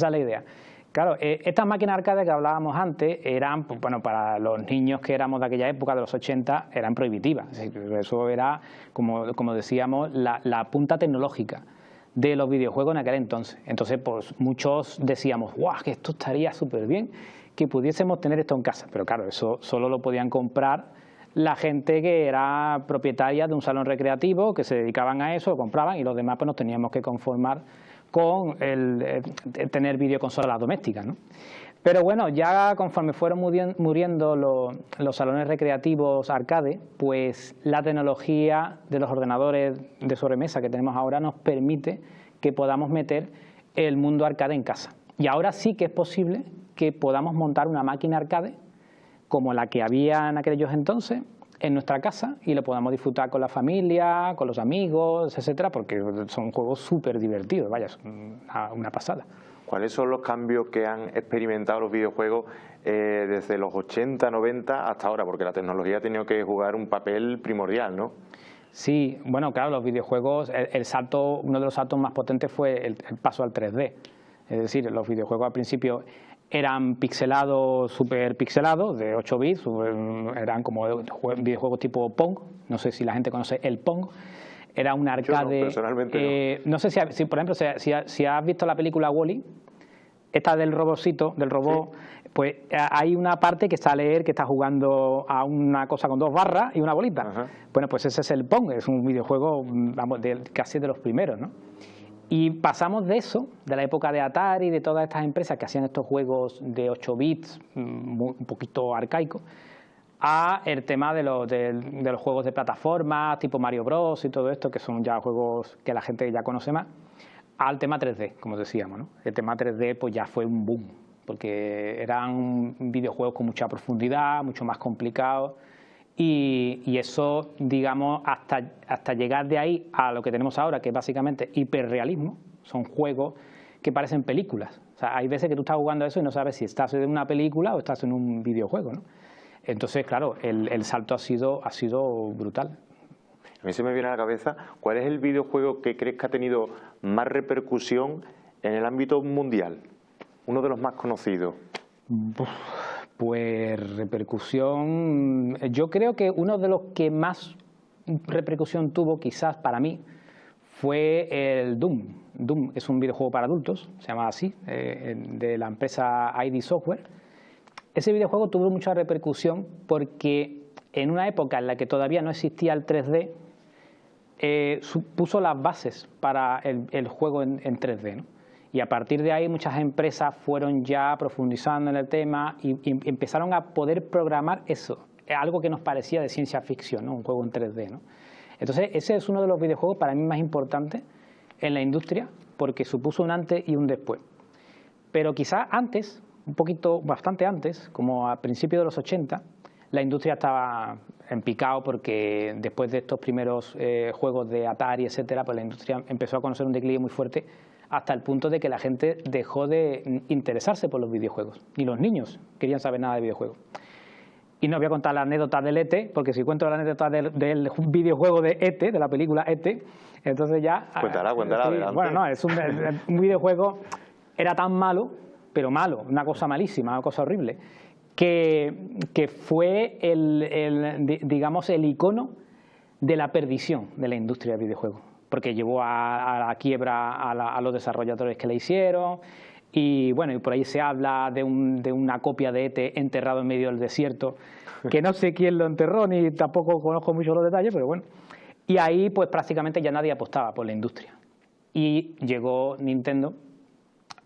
la idea. Claro, estas máquinas arcade que hablábamos antes eran, pues, bueno, para los niños que éramos de aquella época, de los 80, eran prohibitivas. Eso era, como decíamos, la punta tecnológica de los videojuegos en aquel entonces. Entonces, pues muchos decíamos, ¡guau!, que esto estaría súper bien, que pudiésemos tener esto en casa. Pero claro, eso solo lo podían comprar la gente que era propietaria de un salón recreativo, que se dedicaban a eso, lo compraban, y los demás pues nos teníamos que conformar con el tener videoconsolas domésticas, ¿no? Pero bueno, ya conforme fueron muriendo los salones recreativos arcade, pues la tecnología de los ordenadores de sobremesa que tenemos ahora nos permite que podamos meter el mundo arcade en casa. Y ahora sí que es posible que podamos montar una máquina arcade como la que había en aquellos entonces en nuestra casa y lo podamos disfrutar con la familia, con los amigos, etcétera, porque son juegos súper divertidos, vaya, es una pasada. ¿Cuáles son los cambios que han experimentado los videojuegos desde los 80, 90 hasta ahora? Porque la tecnología ha tenido que jugar un papel primordial, ¿no? Sí, bueno, claro, los videojuegos, uno de los saltos más potentes fue el paso al 3D. Es decir, los videojuegos al principio eran pixelados, súper pixelados, de 8 bits, eran como videojuegos tipo Pong, no sé si la gente conoce el Pong. Era un arcade. Yo no, personalmente no. No sé si por ejemplo, si has visto la película Wall-E, esta del robot, sí. Pues hay una parte que está a leer que está jugando a una cosa con 2 barras y una bolita. Ajá. Bueno, pues ese es el Pong, es un videojuego, vamos, casi de los primeros, ¿no? Y pasamos de eso, de la época de Atari, de todas estas empresas que hacían estos juegos de 8 bits, un poquito arcaicos, a el tema de los juegos de plataforma, tipo Mario Bros y todo esto, que son ya juegos que la gente ya conoce más, al tema 3D, como decíamos, ¿no? El tema 3D pues ya fue un boom, porque eran videojuegos con mucha profundidad, mucho más complicados, y eso, digamos, hasta llegar de ahí a lo que tenemos ahora, que es básicamente hiperrealismo, son juegos que parecen películas. O sea, hay veces que tú estás jugando a eso y no sabes si estás en una película o estás en un videojuego, ¿no? Entonces, claro, el salto ha sido brutal. A mí se me viene a la cabeza, ¿cuál es el videojuego que crees que ha tenido más repercusión en el ámbito mundial? Uno de los más conocidos. Pues repercusión, yo creo que uno de los que más repercusión tuvo, quizás para mí, fue el Doom. Doom es un videojuego para adultos, se llama así, de la empresa ID Software. Ese videojuego tuvo mucha repercusión porque en una época en la que todavía no existía el 3D, puso las bases para el juego en 3D, ¿no? Y a partir de ahí muchas empresas fueron ya profundizando en el tema y empezaron a poder programar eso, algo que nos parecía de ciencia ficción, ¿no? Un juego en 3D, ¿no? Entonces ese es uno de los videojuegos para mí más importantes en la industria porque supuso un antes y un después. Pero quizás antes, bastante antes, como a principios de los 80, la industria estaba en picado porque después de estos primeros juegos de Atari, etcétera, pues la industria empezó a conocer un declive muy fuerte hasta el punto de que la gente dejó de interesarse por los videojuegos. Ni los niños querían saber nada de videojuegos. Y no voy a contar la anécdota del ET, porque si cuento la anécdota del videojuego de ET, de la película ET, entonces ya... Cuéntala, sí, bueno, no, es un videojuego, era tan malo, pero malo, una cosa malísima, una cosa horrible, que fue digamos, el icono de la perdición de la industria del videojuego, porque llevó a la quiebra a los desarrolladores que le hicieron. Y bueno, y por ahí se habla de una copia de ET enterrado en medio del desierto, que no sé quién lo enterró ni tampoco conozco mucho los detalles, pero bueno. Y ahí pues prácticamente ya nadie apostaba por la industria. Y llegó Nintendo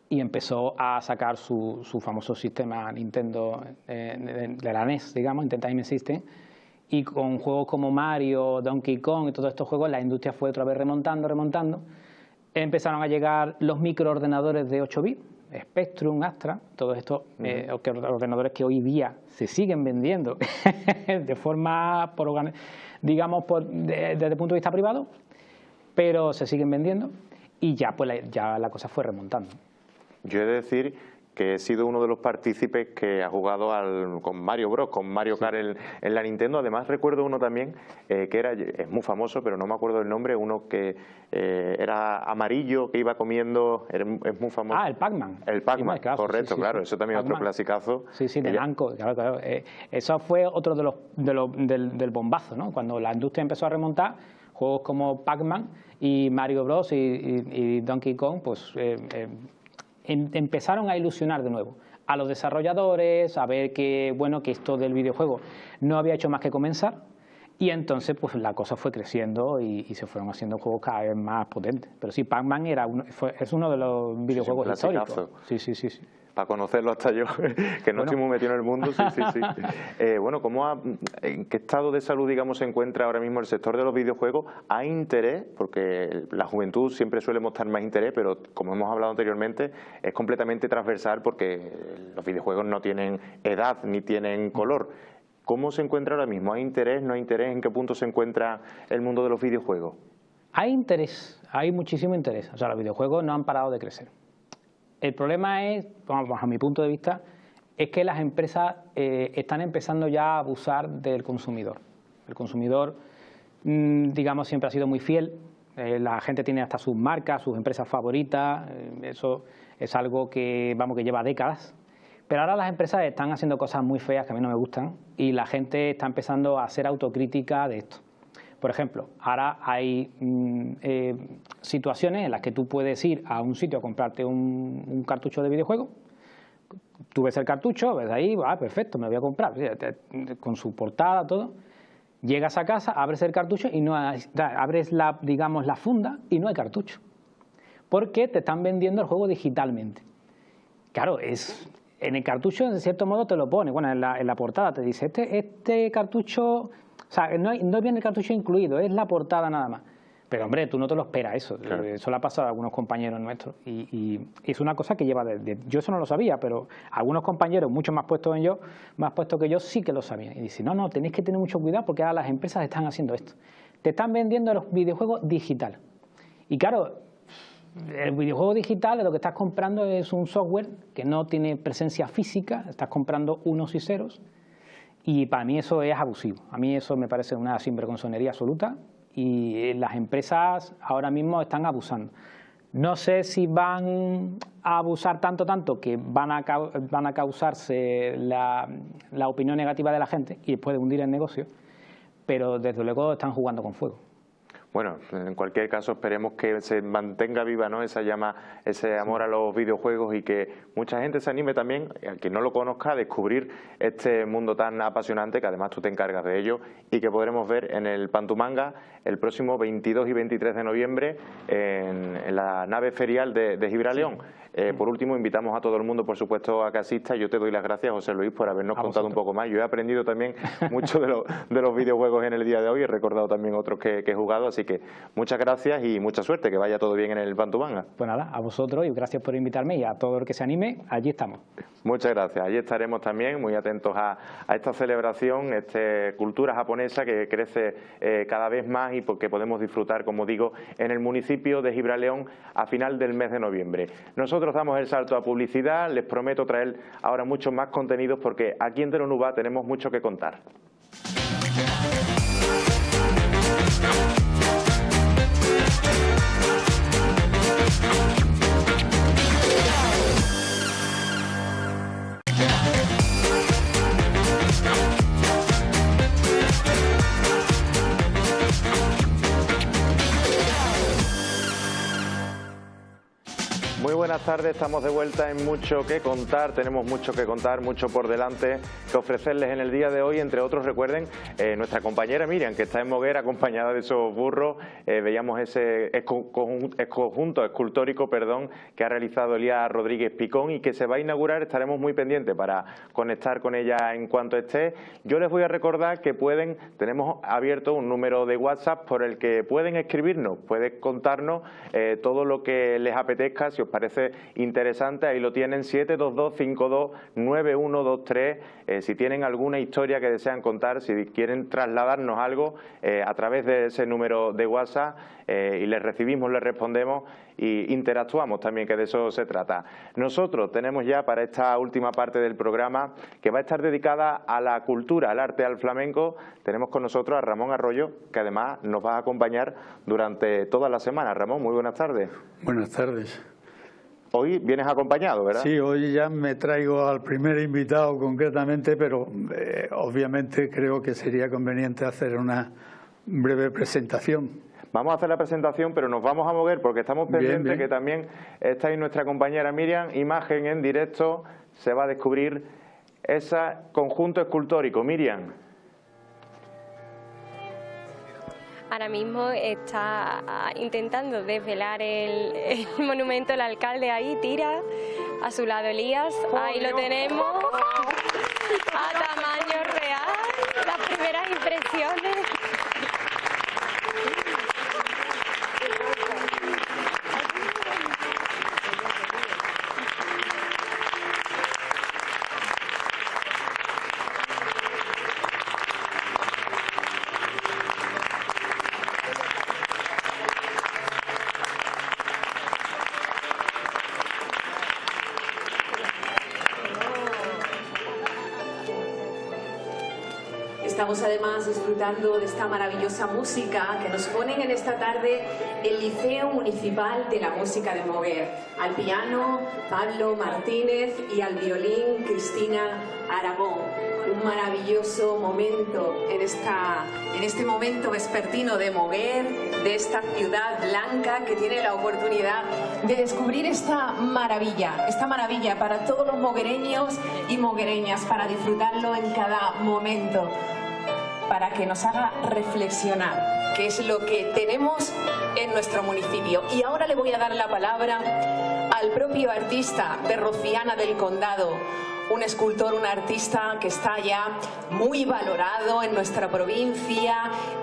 y empezó a sacar su famoso sistema Nintendo de la NES, digamos, Entertainment System, y con juegos como Mario, Donkey Kong y todos estos juegos la industria fue otra vez remontando. Empezaron a llegar los microordenadores de 8 bits, Spectrum, Astra, todos estos ordenadores que hoy día se siguen vendiendo de forma, digamos, desde el punto de vista privado, pero se siguen vendiendo y ya, pues, ya la cosa fue remontando. Yo he de decir que he sido uno de los partícipes que ha jugado con Mario Bros, con Mario Kart en la Nintendo. Además recuerdo uno también que es muy famoso, pero no me acuerdo el nombre, uno que era amarillo, que iba comiendo, es muy famoso. Ah, el Pac-Man. El Pac-Man, claro, correcto, sí, claro, eso también es otro clasicazo. Sí, de Namco, claro. Eso fue otro del bombazo, ¿no? Cuando la industria empezó a remontar, juegos como Pac-Man y Mario Bros y Donkey Kong, pues... empezaron a ilusionar de nuevo a los desarrolladores, a ver que esto del videojuego no había hecho más que comenzar, y entonces pues la cosa fue creciendo y se fueron haciendo juegos cada vez más potentes. Pero sí, Pac-Man es uno de los videojuegos históricos. Sí. Para conocerlo hasta yo, que no estoy muy metido en el mundo, sí. Bueno, ¿en qué estado de salud, digamos, se encuentra ahora mismo el sector de los videojuegos? ¿Hay interés? Porque la juventud siempre suele mostrar más interés, pero como hemos hablado anteriormente, es completamente transversal porque los videojuegos no tienen edad ni tienen color. ¿Cómo se encuentra ahora mismo? ¿Hay interés? ¿No hay interés? ¿En qué punto se encuentra el mundo de los videojuegos? Hay interés, hay muchísimo interés. O sea, los videojuegos no han parado de crecer. El problema es, bajo mi punto de vista, es que las empresas están empezando ya a abusar del consumidor. El consumidor, digamos, siempre ha sido muy fiel. La gente tiene hasta sus marcas, sus empresas favoritas. Eso es algo que lleva décadas. Pero ahora las empresas están haciendo cosas muy feas que a mí no me gustan y la gente está empezando a hacer autocrítica de esto. Por ejemplo, ahora hay situaciones en las que tú puedes ir a un sitio a comprarte un cartucho de videojuego. Tú ves el cartucho, ves ahí, perfecto, me lo voy a comprar, con su portada, todo. Llegas a casa, abres el cartucho y abres la funda y no hay cartucho. Porque te están vendiendo el juego digitalmente. Claro, es en el cartucho, en cierto modo, te lo pone. Bueno, en la portada te dice, este cartucho, o sea, no viene el cartucho incluido, es la portada nada más. Pero, hombre, tú no te lo esperas eso. Claro. Eso le ha pasado a algunos compañeros nuestros. Y es una cosa que lleva yo eso no lo sabía, pero algunos compañeros, mucho más puestos que yo, sí que lo sabían. Y dicen, no, tenéis que tener mucho cuidado porque ahora las empresas están haciendo esto. Te están vendiendo los videojuegos digital. Y claro, el videojuego digital lo que estás comprando es un software que no tiene presencia física, estás comprando unos y ceros. Y para mí eso es abusivo. A mí eso me parece una sinvergonzonería absoluta. Y las empresas ahora mismo están abusando. No sé si van a abusar tanto que van a causarse la opinión negativa de la gente y puede hundir el negocio, pero desde luego están jugando con fuego. Bueno, en cualquier caso esperemos que se mantenga viva, ¿no?, esa llama, ese amor a los videojuegos y que mucha gente se anime también, al que no lo conozca, a descubrir este mundo tan apasionante que además tú te encargas de ello y que podremos ver en el Pantumanga el próximo 22 y 23 de noviembre en la nave ferial de Gibraleón. Por último, invitamos a todo el mundo, por supuesto, a que asista. Yo te doy las gracias, José Luis, por habernos contado un poco más. Yo he aprendido también mucho de los videojuegos en el día de hoy. He recordado también otros que he jugado. Así que muchas gracias y mucha suerte. Que vaya todo bien en el Pantumanga. Pues nada, a vosotros y gracias por invitarme y a todo el que se anime. Allí estamos. Muchas gracias. Allí estaremos también muy atentos a esta celebración, cultura japonesa que crece cada vez más y porque podemos disfrutar, como digo, en el municipio de Gibraleón a final del mes de noviembre. Nosotros damos el salto a publicidad. Les prometo traer ahora muchos más contenidos porque aquí en Telenova tenemos mucho que contar. Muy buenas tardes, estamos de vuelta en Mucho que Contar, tenemos mucho que contar, mucho por delante que ofrecerles en el día de hoy. Entre otros, recuerden, nuestra compañera Miriam, que está en Moguer acompañada de esos burros. Veíamos ese conjunto escultórico, que ha realizado Elías Rodríguez Picón y que se va a inaugurar. Estaremos muy pendientes para conectar con ella en cuanto esté. Yo les voy a recordar que tenemos abierto un número de WhatsApp por el que pueden escribirnos, pueden contarnos todo lo que les apetezca. Si os parece interesante, ahí lo tienen, 722-529123. Si tienen alguna historia que desean contar, si quieren trasladarnos algo a través de ese número de WhatsApp, y les recibimos, les respondemos y interactuamos también, que de eso se trata. Nosotros tenemos ya para esta última parte del programa, que va a estar dedicada a la cultura, al arte, al flamenco, tenemos con nosotros a Ramón Arroyo, que además nos va a acompañar durante toda la semana. Ramón, muy buenas tardes. Buenas tardes. Hoy vienes acompañado, ¿verdad? Sí, hoy ya me traigo al primer invitado concretamente, pero obviamente creo que sería conveniente hacer una breve presentación. Vamos a hacer la presentación, pero nos vamos a mover porque estamos pendientes que también está ahí nuestra compañera Miriam. Imagen en directo, se va a descubrir ese conjunto escultórico. Miriam. Ahora mismo está intentando desvelar el monumento del alcalde, ahí tira, a su lado Elías, ahí lo tenemos, a tamaño real, las primeras impresiones. Estamos además disfrutando de esta maravillosa música que nos ponen en esta tarde el Liceo Municipal de la Música de Moguer. Al piano, Pablo Martínez, y al violín, Cristina Aragón. Un maravilloso momento en este momento vespertino de Moguer, de esta ciudad blanca que tiene la oportunidad de descubrir esta maravilla para todos los moguereños y moguereñas, para disfrutarlo en cada momento, para que nos haga reflexionar, que es lo que tenemos en nuestro municipio. Y ahora le voy a dar la palabra al propio artista de Rociana del Condado, un escultor, un artista que está ya muy valorado en nuestra provincia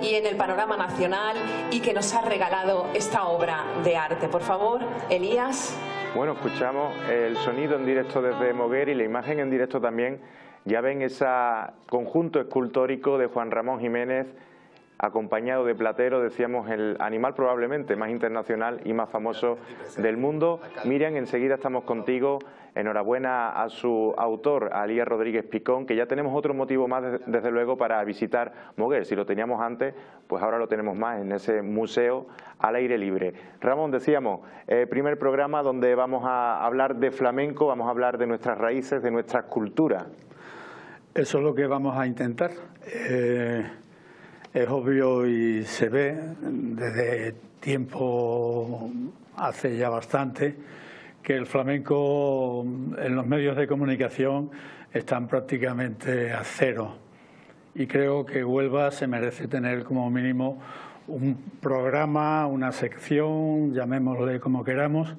y en el panorama nacional y que nos ha regalado esta obra de arte. Por favor, Elías. Bueno, escuchamos el sonido en directo desde Moguer y la imagen en directo también. Ya ven ese conjunto escultórico de Juan Ramón Jiménez, acompañado de Platero, decíamos el animal probablemente más internacional y más famoso del mundo. Miriam, enseguida estamos contigo. Enhorabuena a su autor, a Elías Rodríguez Picón, que ya tenemos otro motivo más, desde luego, para visitar Moguer. Si lo teníamos antes, pues ahora lo tenemos más en ese museo al aire libre. Ramón, decíamos, primer programa donde vamos a hablar de flamenco, vamos a hablar de nuestras raíces, de nuestra cultura. Eso es lo que vamos a intentar. Es obvio y se ve desde tiempo, hace ya bastante, que el flamenco en los medios de comunicación están prácticamente a cero. Y creo que Huelva se merece tener como mínimo un programa, una sección, llamémosle como queramos,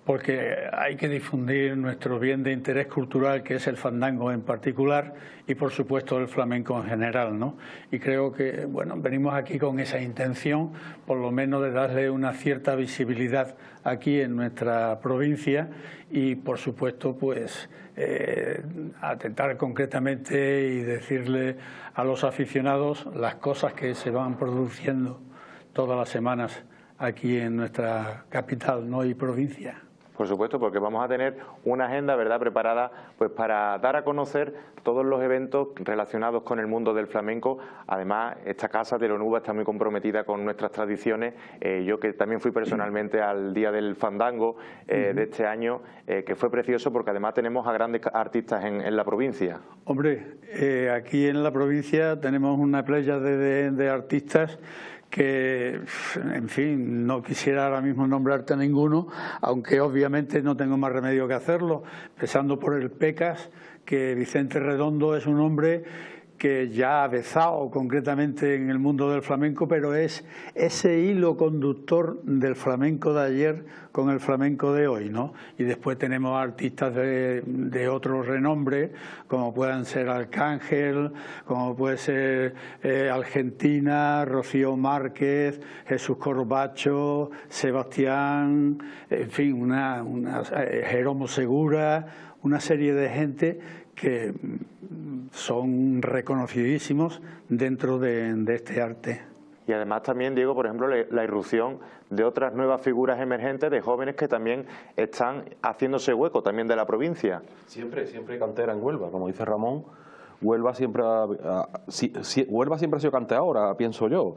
porque hay que difundir nuestro bien de interés cultural, que es el fandango en particular y, por supuesto, el flamenco en general, ¿no? Y creo que, bueno, venimos aquí con esa intención, por lo menos de darle una cierta visibilidad aquí en nuestra provincia y, por supuesto, pues atentar concretamente y decirle a los aficionados las cosas que se van produciendo todas las semanas aquí en nuestra capital, ¿no?, y provincia. Por supuesto, porque vamos a tener una agenda, ¿verdad?, preparada pues para dar a conocer todos los eventos relacionados con el mundo del flamenco. Además, esta casa de Telonuba está muy comprometida con nuestras tradiciones. Yo que también fui personalmente al Día del Fandango de este año, que fue precioso porque además tenemos a grandes artistas en la provincia. Hombre, aquí en la provincia tenemos una playa de artistas que, en fin, no quisiera ahora mismo nombrarte a ninguno, aunque obviamente no tengo más remedio que hacerlo, empezando por el Pecas, que Vicente Redondo es un hombre que ya ha avezado concretamente en el mundo del flamenco, pero es ese hilo conductor del flamenco de ayer con el flamenco de hoy, ¿no? Y después tenemos artistas de otro renombre, como puedan ser Arcángel, como puede ser Argentina, Rocío Márquez, Jesús Corbacho, Sebastián, en fin, Jeromo Segura, una serie de gente que son reconocidísimos dentro de este arte. Y además también, Diego, por ejemplo, la irrupción de otras nuevas figuras emergentes de jóvenes que también están haciéndose hueco también de la provincia. Siempre hay cantera en Huelva, como dice Ramón. Huelva siempre ha sido canteadora, pienso yo,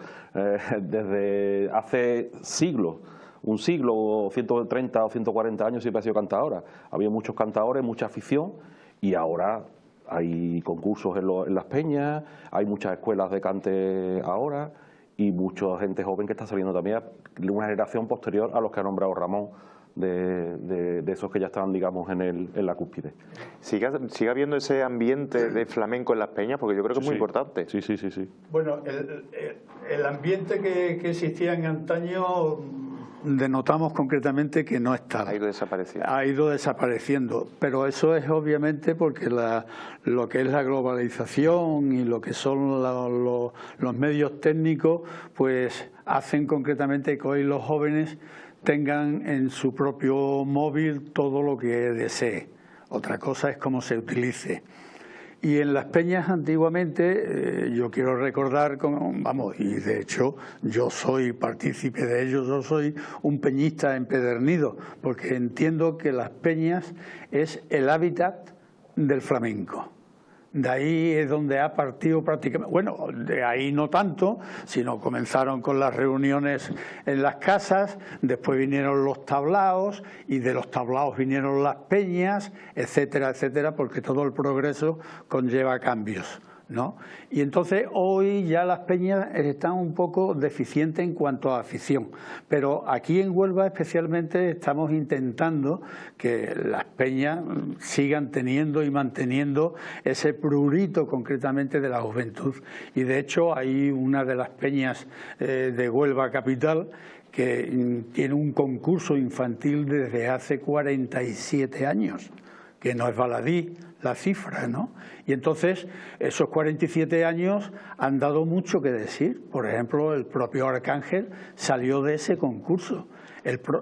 desde hace siglos. Un siglo, 130 o 140 años siempre ha sido cantadora. Había muchos cantadores, mucha afición y ahora hay concursos en las peñas, hay muchas escuelas de cante ahora y mucha gente joven que está saliendo también, una generación posterior a los que ha nombrado Ramón, de esos que ya estaban, digamos, en la cúspide. ¿Sigue habiendo ese ambiente de flamenco en las peñas? Porque yo creo que es muy importante. Sí. Bueno, el ambiente que existía en antaño denotamos concretamente que no está. Ha ido desapareciendo. Ha ido desapareciendo, pero eso es obviamente porque lo que es la globalización y lo que son los medios técnicos, pues hacen concretamente que hoy los jóvenes tengan en su propio móvil todo lo que desee. Otra cosa es cómo se utilice. Y en las peñas antiguamente, yo quiero recordar, y de hecho yo soy partícipe de ello, yo soy un peñista empedernido, porque entiendo que las peñas es el hábitat del flamenco. De ahí es donde ha partido prácticamente, bueno, de ahí no tanto, sino comenzaron con las reuniones en las casas, después vinieron los tablaos y de los tablaos vinieron las peñas, etcétera, etcétera, porque todo el progreso conlleva cambios. ¿no? Y entonces hoy ya las peñas están un poco deficientes en cuanto a afición, pero aquí en Huelva especialmente estamos intentando que las peñas sigan teniendo y manteniendo ese prurito concretamente de la juventud, y de hecho hay una de las peñas de Huelva capital que tiene un concurso infantil desde hace 47 años, que no es baladí la cifra, ¿no? Y entonces esos 47 años han dado mucho que decir. Por ejemplo, el propio Arcángel salió de ese concurso,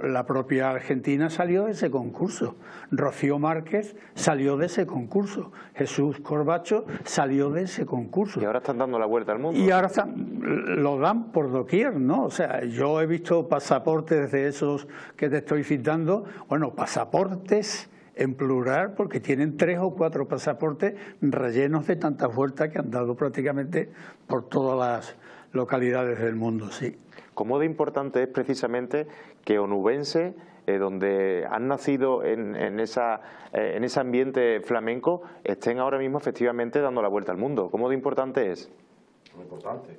la propia Argentina salió de ese concurso, Rocío Márquez salió de ese concurso, Jesús Corbacho salió de ese concurso. Y ahora están dando la vuelta al mundo. Y ahora lo dan por doquier, ¿no? O sea, yo he visto pasaportes de esos que te estoy citando, bueno, pasaportes en plural, porque tienen 3 o 4 pasaportes rellenos de tantas vueltas que han dado prácticamente por todas las localidades del mundo, sí. ¿Cómo de importante es precisamente que onubenses, donde han nacido en ese ambiente flamenco, estén ahora mismo efectivamente dando la vuelta al mundo? ¿Cómo de importante es? Muy importante.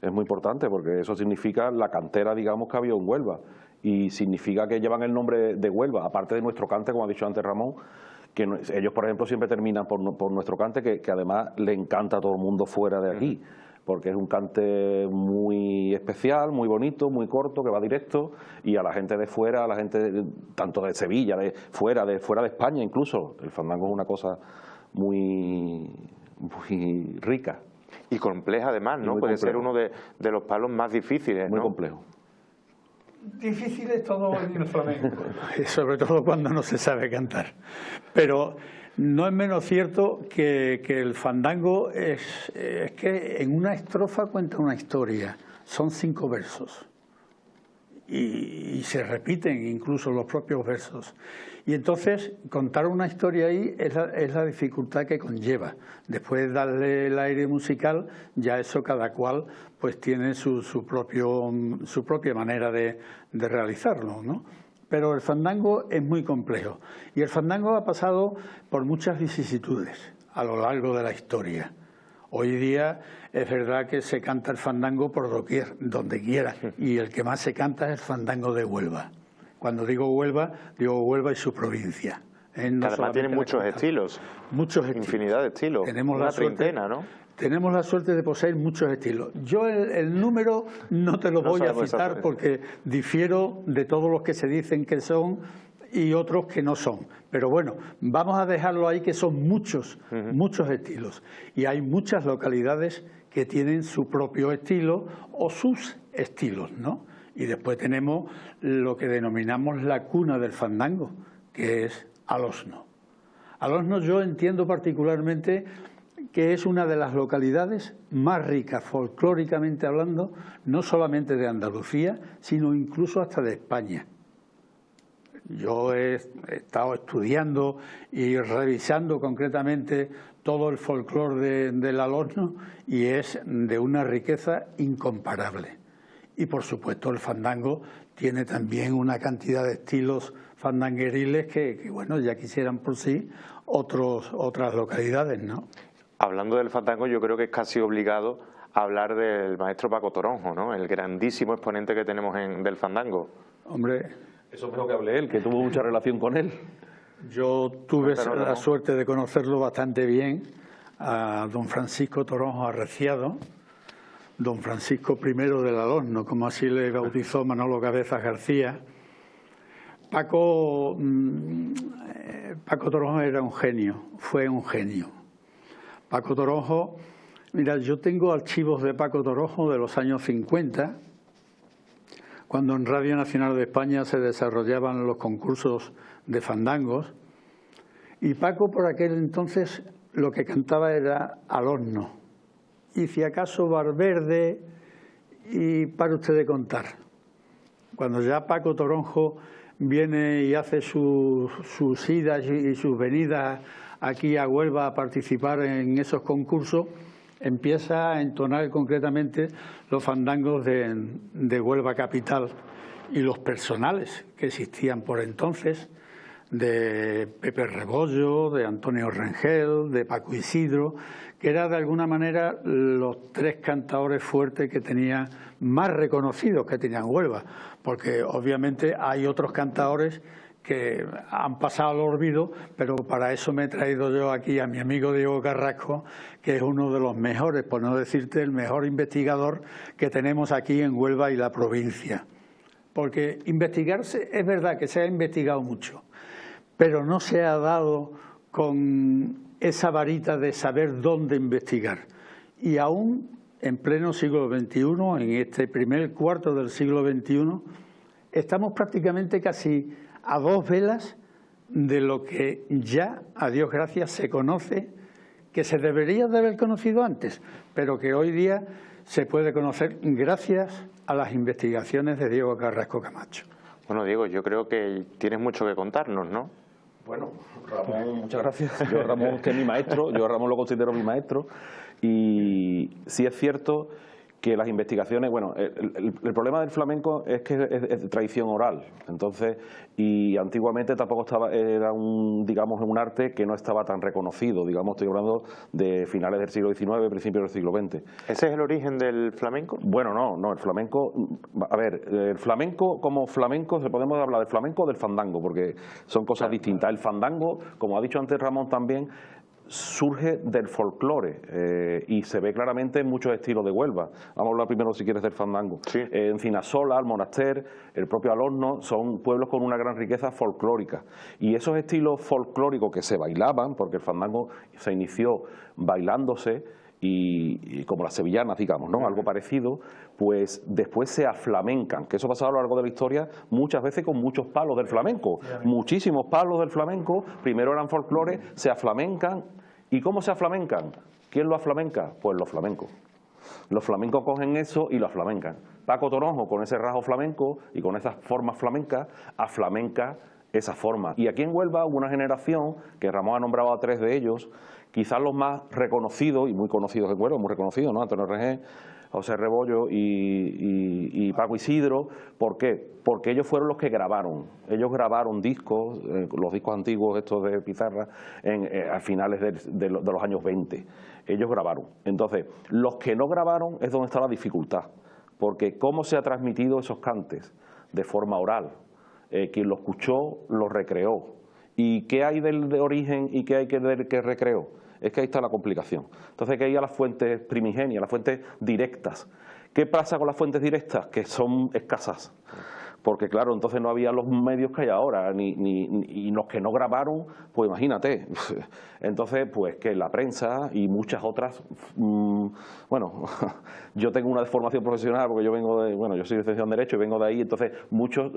Es muy importante porque eso significa la cantera, digamos, que ha habido en Huelva. Y significa que llevan el nombre de Huelva, aparte de nuestro cante, como ha dicho antes Ramón, que ellos, por ejemplo, siempre terminan por nuestro cante, que además le encanta a todo el mundo fuera de aquí, porque es un cante muy especial, muy bonito, muy corto, que va directo, y a la gente de fuera, a la gente tanto de Sevilla, de fuera de España incluso, el fandango es una cosa muy rica. Y compleja además, ¿no? Puede ser uno de los palos más difíciles, ¿no? Muy complejo. Difícil es todo en el flamenco, sobre todo cuando no se sabe cantar. Pero no es menos cierto que el fandango es que en una estrofa cuenta una historia, son 5 versos. Y se repiten incluso los propios versos. Y entonces contar una historia ahí es la dificultad que conlleva. Después de darle el aire musical, ya eso cada cual pues tiene su propia manera de realizarlo, ¿no? Pero el fandango es muy complejo. Y el fandango ha pasado por muchas vicisitudes a lo largo de la historia. Hoy día es verdad que se canta el fandango por doquier, donde quiera, y el que más se canta es el fandango de Huelva. Cuando digo Huelva y su provincia. No además tienen muchos estilos, infinidad de estilos, tenemos una treintena, ¿no? Tenemos la suerte de poseer muchos estilos. Yo el número no te lo voy a citar porque difiero de todos los que se dicen que son y otros que no son. Pero bueno, vamos a dejarlo ahí, que son muchos estilos. Y hay muchas localidades que tienen su propio estilo o sus estilos, ¿no? Y después tenemos lo que denominamos la cuna del fandango, que es Alosno. Alosno yo entiendo particularmente que es una de las localidades más ricas folclóricamente hablando, no solamente de Andalucía, sino incluso hasta de España. Yo he estado estudiando y revisando concretamente todo el folclore del Alosno y es de una riqueza incomparable. Y por supuesto el fandango tiene también una cantidad de estilos fandangueriles que bueno, ya quisieran por sí otras localidades, ¿no? Hablando del fandango, yo creo que es casi obligado hablar del maestro Paco Toronjo, ¿no? El grandísimo exponente que tenemos del fandango. Hombre, eso es mejor que hable él, que tuvo mucha relación con él. Yo tuve la suerte de conocerlo bastante bien, a don Francisco Toronjo Arreciado, don Francisco I del Alosno, como así le bautizó Manolo Cabezas García. Paco Toronjo era un genio, fue un genio. Paco Toronjo, mira, yo tengo archivos de Paco Toronjo de los años 50, cuando en Radio Nacional de España se desarrollaban los concursos de fandangos, y Paco por aquel entonces lo que cantaba era Alosno, y si acaso Valverde, y para usted de contar. Cuando ya Paco Toronjo viene y hace sus idas y sus venidas aquí a Huelva a participar en esos concursos, empieza a entonar concretamente los fandangos de Huelva capital y los personales que existían por entonces, de Pepe Rebollo, de Antonio Rengel, de Paco Isidro, que eran de alguna manera los tres cantadores fuertes que tenía, más reconocidos que tenían Huelva, porque obviamente hay otros cantadores que han pasado al olvido, pero para eso me he traído yo aquí a mi amigo Diego Carrasco, que es uno de los mejores, por no decirte el mejor investigador que tenemos aquí en Huelva y la provincia. Porque investigarse, es verdad que se ha investigado mucho, pero no se ha dado con esa varita de saber dónde investigar. Y aún en pleno siglo XXI, en este primer cuarto del siglo XXI, estamos prácticamente casi a dos velas de lo que ya, a Dios gracias, se conoce, que se debería de haber conocido antes, pero que hoy día se puede conocer gracias a las investigaciones de Diego Carrasco Camacho. Bueno, Diego, yo creo que tienes mucho que contarnos, ¿no? Bueno, Ramón, muchas gracias. Yo a Ramón, que es mi maestro, yo a Ramón lo considero mi maestro, y sí es cierto que las investigaciones, bueno, el problema del flamenco es que es de tradición oral, entonces, y antiguamente tampoco estaba, era digamos, un arte que no estaba tan reconocido, digamos, estoy hablando de finales del siglo XIX, principios del siglo XX. ¿Ese es el origen del flamenco? Bueno, no, el flamenco, a ver, el flamenco como flamenco, se podemos hablar del flamenco o del fandango, porque son cosas distintas. El fandango, como ha dicho antes Ramón también, surge del folclore y se ve claramente en muchos estilos de Huelva. Vamos a hablar primero, si quieres, del fandango. Sí. Encinasola, Almonaster, el propio Alorno, son pueblos con una gran riqueza folclórica. Y esos estilos folclóricos que se bailaban, porque el fandango se inició bailándose, y como las sevillanas, digamos, ¿no? Algo parecido, pues después se aflamencan, que eso ha pasado a lo largo de la historia muchas veces con muchos palos del flamenco, muchísimos palos del flamenco, primero eran folclore, se aflamencan. ¿Y cómo se aflamencan? ¿Quién lo aflamenca? Pues los flamencos. Los flamencos cogen eso y lo aflamencan. Paco Toronjo, con ese rasgo flamenco y con esas formas flamencas, aflamenca esa forma. Y aquí en Huelva hubo una generación, que Ramón ha nombrado a tres de ellos, quizás los más reconocidos y muy conocidos en Huelva, muy reconocidos, ¿no? Antonio Rengel, José Rebollo y Paco Isidro. ¿Por qué? Porque ellos fueron los que grabaron. Ellos grabaron discos, los discos antiguos estos de pizarra, a finales de los años 20. Ellos grabaron. Entonces, los que no grabaron es donde está la dificultad, porque cómo se ha transmitido esos cantes de forma oral. Quien lo escuchó lo recreó. ¿Y qué hay de origen y qué hay del que recreó? Es que ahí está la complicación. Entonces hay que ir a las fuentes primigenias, las fuentes directas. ¿Qué pasa con las fuentes directas? Que son escasas. Porque claro, entonces no había los medios que hay ahora, y los que no grabaron, pues imagínate. Entonces, pues que la prensa y muchas otras, bueno, yo tengo una formación profesional porque yo vengo de, bueno, yo soy licenciado en Derecho y vengo de ahí, entonces muchos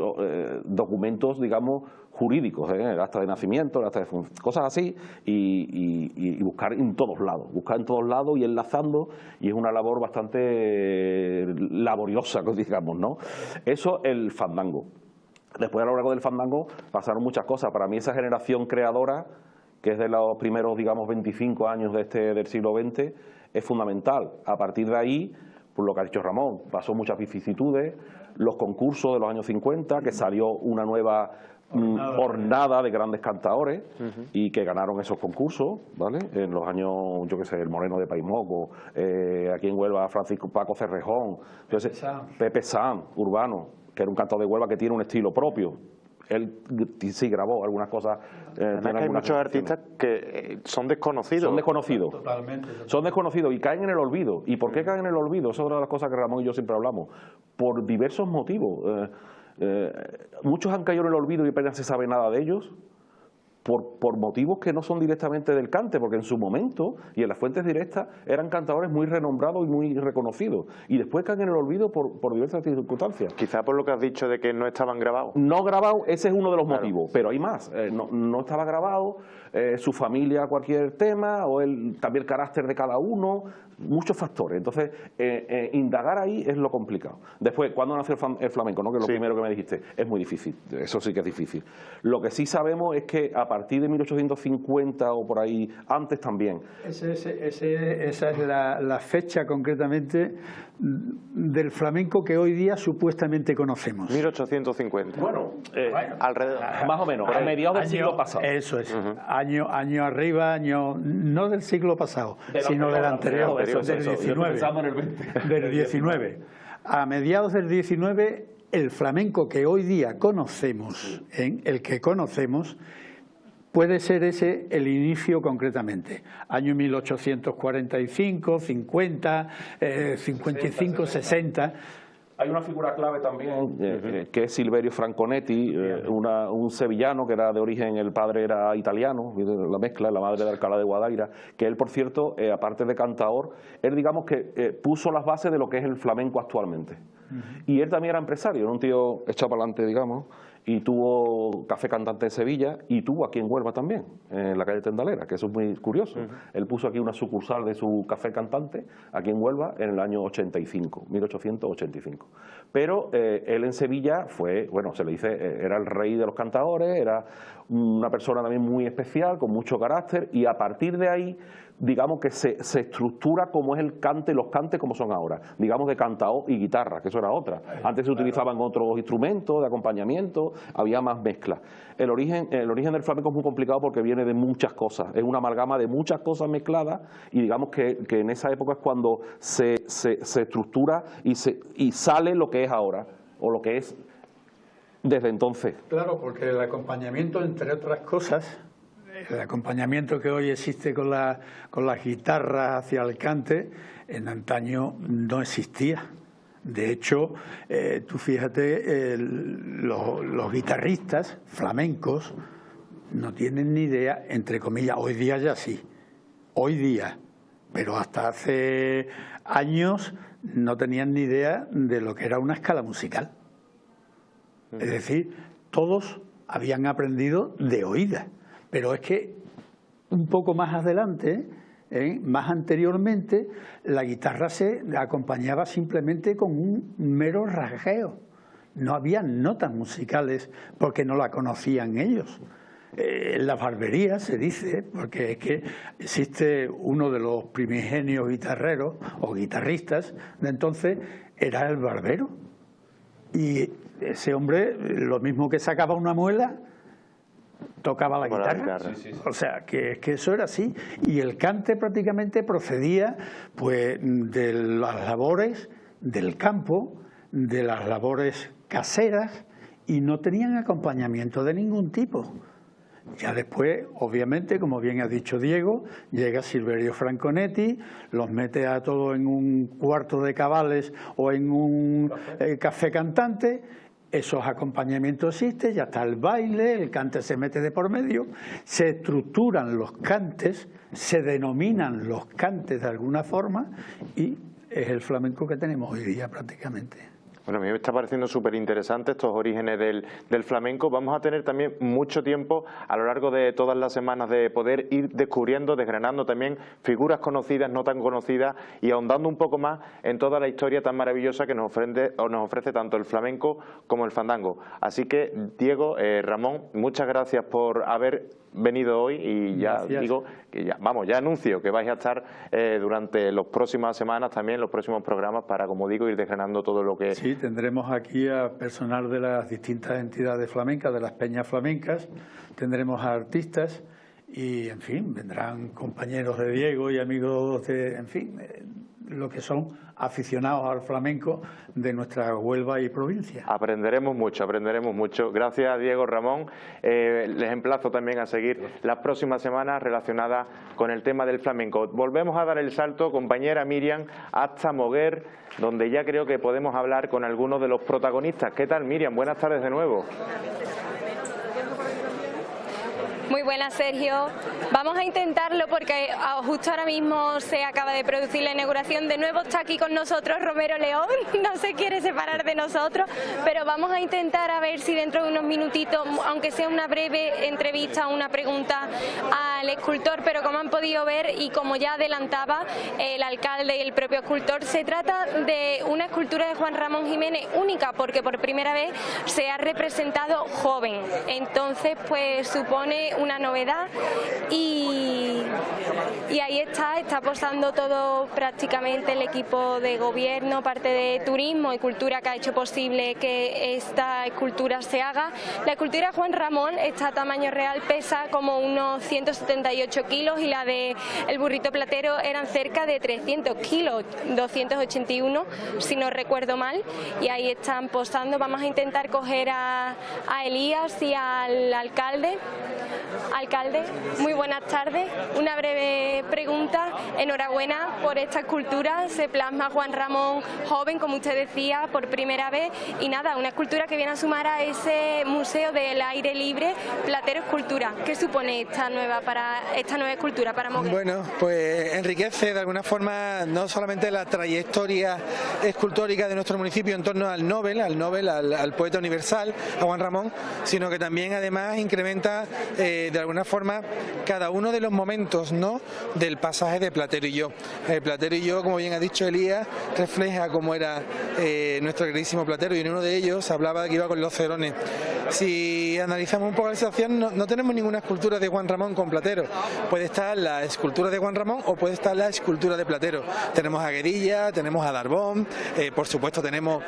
documentos, digamos, jurídicos, el acta de nacimiento, el acta de función, cosas así, y buscar en todos lados y enlazando, y es una labor bastante laboriosa, digamos, ¿no? Eso, el fandango. Después, a lo largo del fandango pasaron muchas cosas. Para mí esa generación creadora, que es de los primeros, digamos, 25 años del siglo XX, es fundamental. A partir de ahí, por lo que ha dicho Ramón, pasó muchas vicisitudes, los concursos de los años 50, que salió una nueva hornada de grandes cantadores y que ganaron esos concursos, ¿vale? En los años, yo qué sé, el Moreno de Paimoco, aquí en Huelva Francisco Paco Cerrejón, Pepe San, Urbano, que era un cantador de Huelva que tiene un estilo propio. Él sí grabó algunas cosas. Hay muchos artistas que son desconocidos. Son desconocidos. Totalmente. Son desconocidos y caen en el olvido. ¿Y por qué caen en el olvido? Esa es una de las cosas que Ramón y yo siempre hablamos. Por diversos motivos. Muchos han caído en el olvido y apenas se sabe nada de ellos. Por motivos que no son directamente del cante, porque en su momento y en las fuentes directas eran cantadores muy renombrados y muy reconocidos, y después caen en el olvido por diversas circunstancias. Quizá por lo que has dicho de que no estaban grabados. No grabados, ese es uno de los motivos, pero hay más. No estaba grabado, su familia cualquier tema, o también el carácter de cada uno, muchos factores. Entonces, indagar ahí es lo complicado. Después, ¿cuándo nació el flamenco? ¿No? Que es lo primero que me dijiste. Es muy difícil, eso sí que es difícil. Lo que sí sabemos es que a partir de 1850 o por ahí, antes también. Esa es la fecha concretamente del flamenco que hoy día supuestamente conocemos. 1850. Bueno, alrededor. Más o menos, a mediados del siglo pasado. Eso es, año arriba, no del siglo pasado, sino del anterior, del 19. Del 19. A mediados del 19, el flamenco que hoy día conocemos, el que conocemos, puede ser ese el inicio concretamente. Año 1845, 50, 55, 60. Hay una figura clave también, que es Silverio Franconetti, un sevillano que era de origen, el padre era italiano, la mezcla, la madre de Alcalá de Guadaira, que él, por cierto, aparte de cantaor, él digamos que puso las bases de lo que es el flamenco actualmente. Y él también era empresario, era un tío echado para adelante, digamos, y tuvo Café Cantante de Sevilla y tuvo aquí en Huelva también, en la calle Tendalera, que eso es muy curioso. Él puso aquí una sucursal de su Café Cantante, aquí en Huelva, en el año 85, 1885. Pero él en Sevilla fue, bueno, se le dice, era el rey de los cantadores, era una persona también muy especial, con mucho carácter, y a partir de ahí, digamos que se estructura como es el cante, los cantes como son ahora, digamos de cantaor y guitarra, que eso era otra. Antes se utilizaban otros instrumentos de acompañamiento, había más mezcla. El origen del flamenco es muy complicado porque viene de muchas cosas, es una amalgama de muchas cosas mezcladas, y digamos que en esa época es cuando se estructura y sale lo que es ahora, o lo que es desde entonces. Claro, porque el acompañamiento, entre otras cosas, el acompañamiento que hoy existe con las guitarras hacia el cante, en antaño no existía. De hecho, tú fíjate, los guitarristas flamencos no tienen ni idea, entre comillas, hoy día ya sí, hoy día, pero hasta hace años no tenían ni idea de lo que era una escala musical. Es decir, todos habían aprendido de oída. Pero es que un poco más adelante, más anteriormente, la guitarra se acompañaba simplemente con un mero rasgueo. No había notas musicales porque no la conocían ellos. En las barberías se dice, porque es que existe uno de los primigenios guitarreros o guitarristas de entonces, era el barbero. Y ese hombre, lo mismo que sacaba una muela, tocaba la guitarra. Sí. O sea, que eso era así. Y el cante prácticamente procedía pues de las labores del campo, de las labores caseras, y no tenían acompañamiento de ningún tipo. Ya después, obviamente, como bien ha dicho Diego, llega Silverio Franconetti, los mete a todos en un cuarto de cabales o en un café cantante. Esos acompañamientos existen, ya está el baile, el cante se mete de por medio, se estructuran los cantes, se denominan los cantes de alguna forma, y es el flamenco que tenemos hoy día prácticamente. Bueno, a mí me está pareciendo súper interesante estos orígenes del flamenco. Vamos a tener también mucho tiempo a lo largo de todas las semanas de poder ir descubriendo, desgranando también figuras conocidas, no tan conocidas, y ahondando un poco más en toda la historia tan maravillosa que nos ofrece tanto el flamenco como el fandango. Así que, Diego, Ramón, muchas gracias por haber venido hoy, y ya gracias. Digo que ya anuncio que vais a estar durante las próximas semanas también, los próximos programas, para, como digo, ir desgranando todo lo que... Sí, tendremos aquí a personal de las distintas entidades flamencas, de las peñas flamencas, tendremos a artistas y, en fin, vendrán compañeros de Diego y amigos de, en fin, lo que son aficionados al flamenco de nuestra Huelva y provincia. Aprenderemos mucho. Gracias, Diego, Ramón. Les emplazo también a seguir las próximas semanas relacionadas con el tema del flamenco. Volvemos a dar el salto, compañera Miriam, hasta Moguer, donde ya creo que podemos hablar con algunos de los protagonistas. ¿Qué tal, Miriam? Buenas tardes de nuevo. Muy buenas, Sergio. Vamos a intentarlo porque justo ahora mismo se acaba de producir la inauguración. De nuevo está aquí con nosotros Romero León, no se quiere separar de nosotros, pero vamos a intentar a ver si dentro de unos minutitos, aunque sea una breve entrevista, una pregunta a al escultor, pero como han podido ver y como ya adelantaba el alcalde y el propio escultor, se trata de una escultura de Juan Ramón Jiménez única, porque por primera vez se ha representado joven. Entonces, pues supone una novedad y ahí está posando todo prácticamente el equipo de gobierno, parte de turismo y cultura, que ha hecho posible que esta escultura se haga. La escultura de Juan Ramón está a tamaño real, pesa como unos 178 kilos y la de el burrito platero eran cerca de 300 kilos, 281 si no recuerdo mal, y ahí están posando. Vamos a intentar coger a Elías y al alcalde. Alcalde, muy buenas tardes. Una breve pregunta. Enhorabuena por esta escultura. Se plasma Juan Ramón joven, como usted decía, por primera vez. Y nada, una escultura que viene a sumar a ese museo del aire libre, Platero Escultura. ¿Qué supone esta nueva escultura para Moguer? Bueno, pues enriquece de alguna forma no solamente la trayectoria escultórica de nuestro municipio en torno al Nobel, al poeta universal, a Juan Ramón, sino que también además incrementa de alguna forma cada uno de los momentos, ¿no?, del pasaje de Platero y yo. Platero y yo, como bien ha dicho Elías, refleja cómo era nuestro queridísimo Platero, y en uno de ellos hablaba de que iba con los cerones. Si analizamos un poco la situación, no tenemos ninguna escultura de Juan Ramón con Platero. Puede estar la escultura de Juan Ramón o puede estar la escultura de Platero. Tenemos a Guerilla, tenemos a Darbón, por supuesto tenemos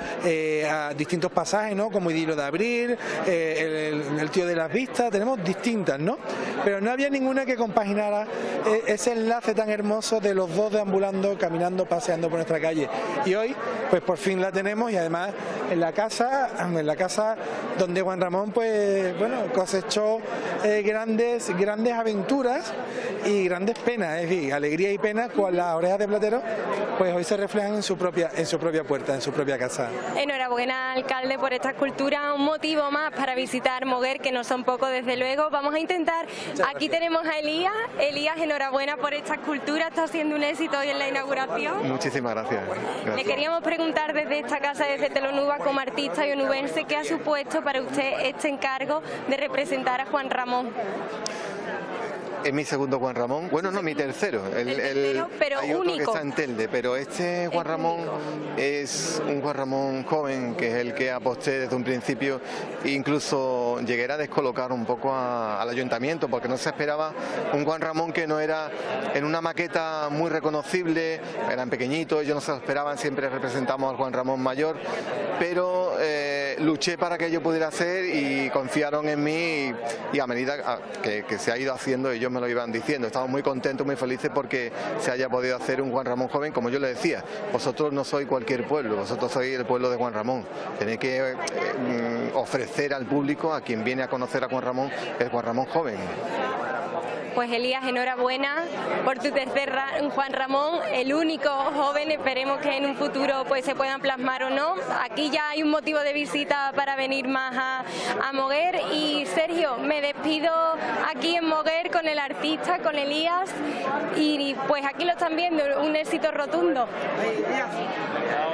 a distintos pasajes, ¿no?, como Idilio de Abril, el tío de las vistas, tenemos distintas, ¿no? Pero no había ninguna que compaginara ese enlace tan hermoso de los dos deambulando, caminando, paseando por nuestra calle. Y hoy, pues por fin la tenemos, y además en la casa donde Juan Ramón, pues bueno, cosechó grandes aventuras y grandes penas, es decir, alegría y pena, con las orejas de Platero, pues hoy se reflejan en su propia puerta, en su propia casa. Enhorabuena, alcalde, por esta escultura, un motivo más para visitar Moguer, que no son pocos desde luego. Vamos a intentar, aquí tenemos a Elías. Elías, enhorabuena por esta escultura, está siendo un éxito hoy en la inauguración. Muchísimas gracias. Le queríamos preguntar desde esta casa, desde Telonuba, como artista y onubense, ¿qué ha supuesto para usted este encargo de representar a Juan Ramón? Es mi segundo Juan Ramón, bueno, no, mi tercero. Pero hay único. Otro que está en Telde, pero este Juan Ramón es un Juan Ramón joven, que es el que aposté desde un principio. Incluso llegué a descolocar un poco al ayuntamiento, porque no se esperaba un Juan Ramón que no era en una maqueta muy reconocible, eran pequeñitos, ellos no se lo esperaban, siempre representamos al Juan Ramón mayor, pero luché para que yo pudiera hacer y confiaron en mí, y a medida que se ha ido haciendo, ellos me lo iban diciendo. Estamos muy contentos, muy felices porque se haya podido hacer un Juan Ramón joven. Como yo le decía, vosotros no sois cualquier pueblo, vosotros sois el pueblo de Juan Ramón. Tenéis que ofrecer al público, a quien viene a conocer a Juan Ramón, el Juan Ramón joven. Pues Elías, enhorabuena por tu tercer Juan Ramón, el único joven. Esperemos que en un futuro pues se puedan plasmar o no. Aquí ya hay un motivo de visita para venir más a Moguer. Y Sergio, me despido aquí en Moguer con el artista, con Elías, y pues aquí lo están viendo, un éxito rotundo.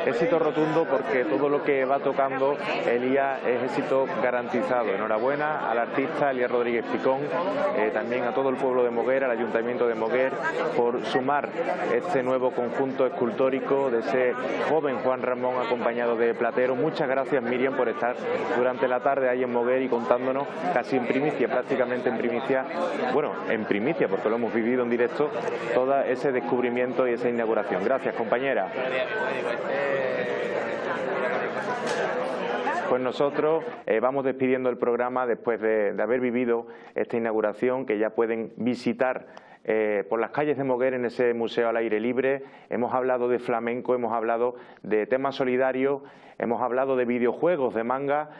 Éxito rotundo, porque todo lo que va tocando Elías es éxito garantizado. Enhorabuena al artista Elías Rodríguez Picón, también a todo el pueblo de Moguer, al Ayuntamiento de Moguer, por sumar este nuevo conjunto escultórico de ese joven Juan Ramón acompañado de Platero. Muchas gracias, Miriam, por estar durante la tarde ahí en Moguer y contándonos casi en primicia, prácticamente en primicia, bueno, en primicia porque lo hemos vivido en directo, todo ese descubrimiento y esa inauguración. Gracias, compañera. Pues nosotros vamos despidiendo el programa después de haber vivido esta inauguración, que ya pueden visitar por las calles de Moguer en ese museo al aire libre. Hemos hablado de flamenco, hemos hablado de temas solidarios, hemos hablado de videojuegos, de manga,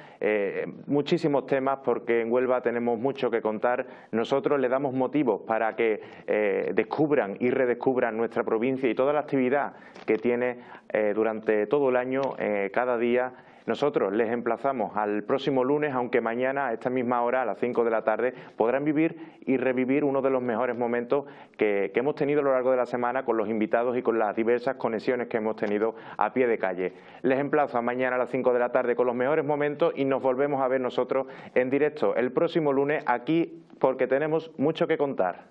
muchísimos temas, porque en Huelva tenemos mucho que contar. Nosotros le damos motivos para que descubran y redescubran nuestra provincia y toda la actividad que tiene durante todo el año, cada día. Nosotros les emplazamos al próximo lunes, aunque mañana a esta misma hora, a las 5 de la tarde, podrán vivir y revivir uno de los mejores momentos que hemos tenido a lo largo de la semana con los invitados y con las diversas conexiones que hemos tenido a pie de calle. Les emplazo a mañana a las 5 de la tarde con los mejores momentos y nos volvemos a ver nosotros en directo el próximo lunes aquí, porque tenemos mucho que contar.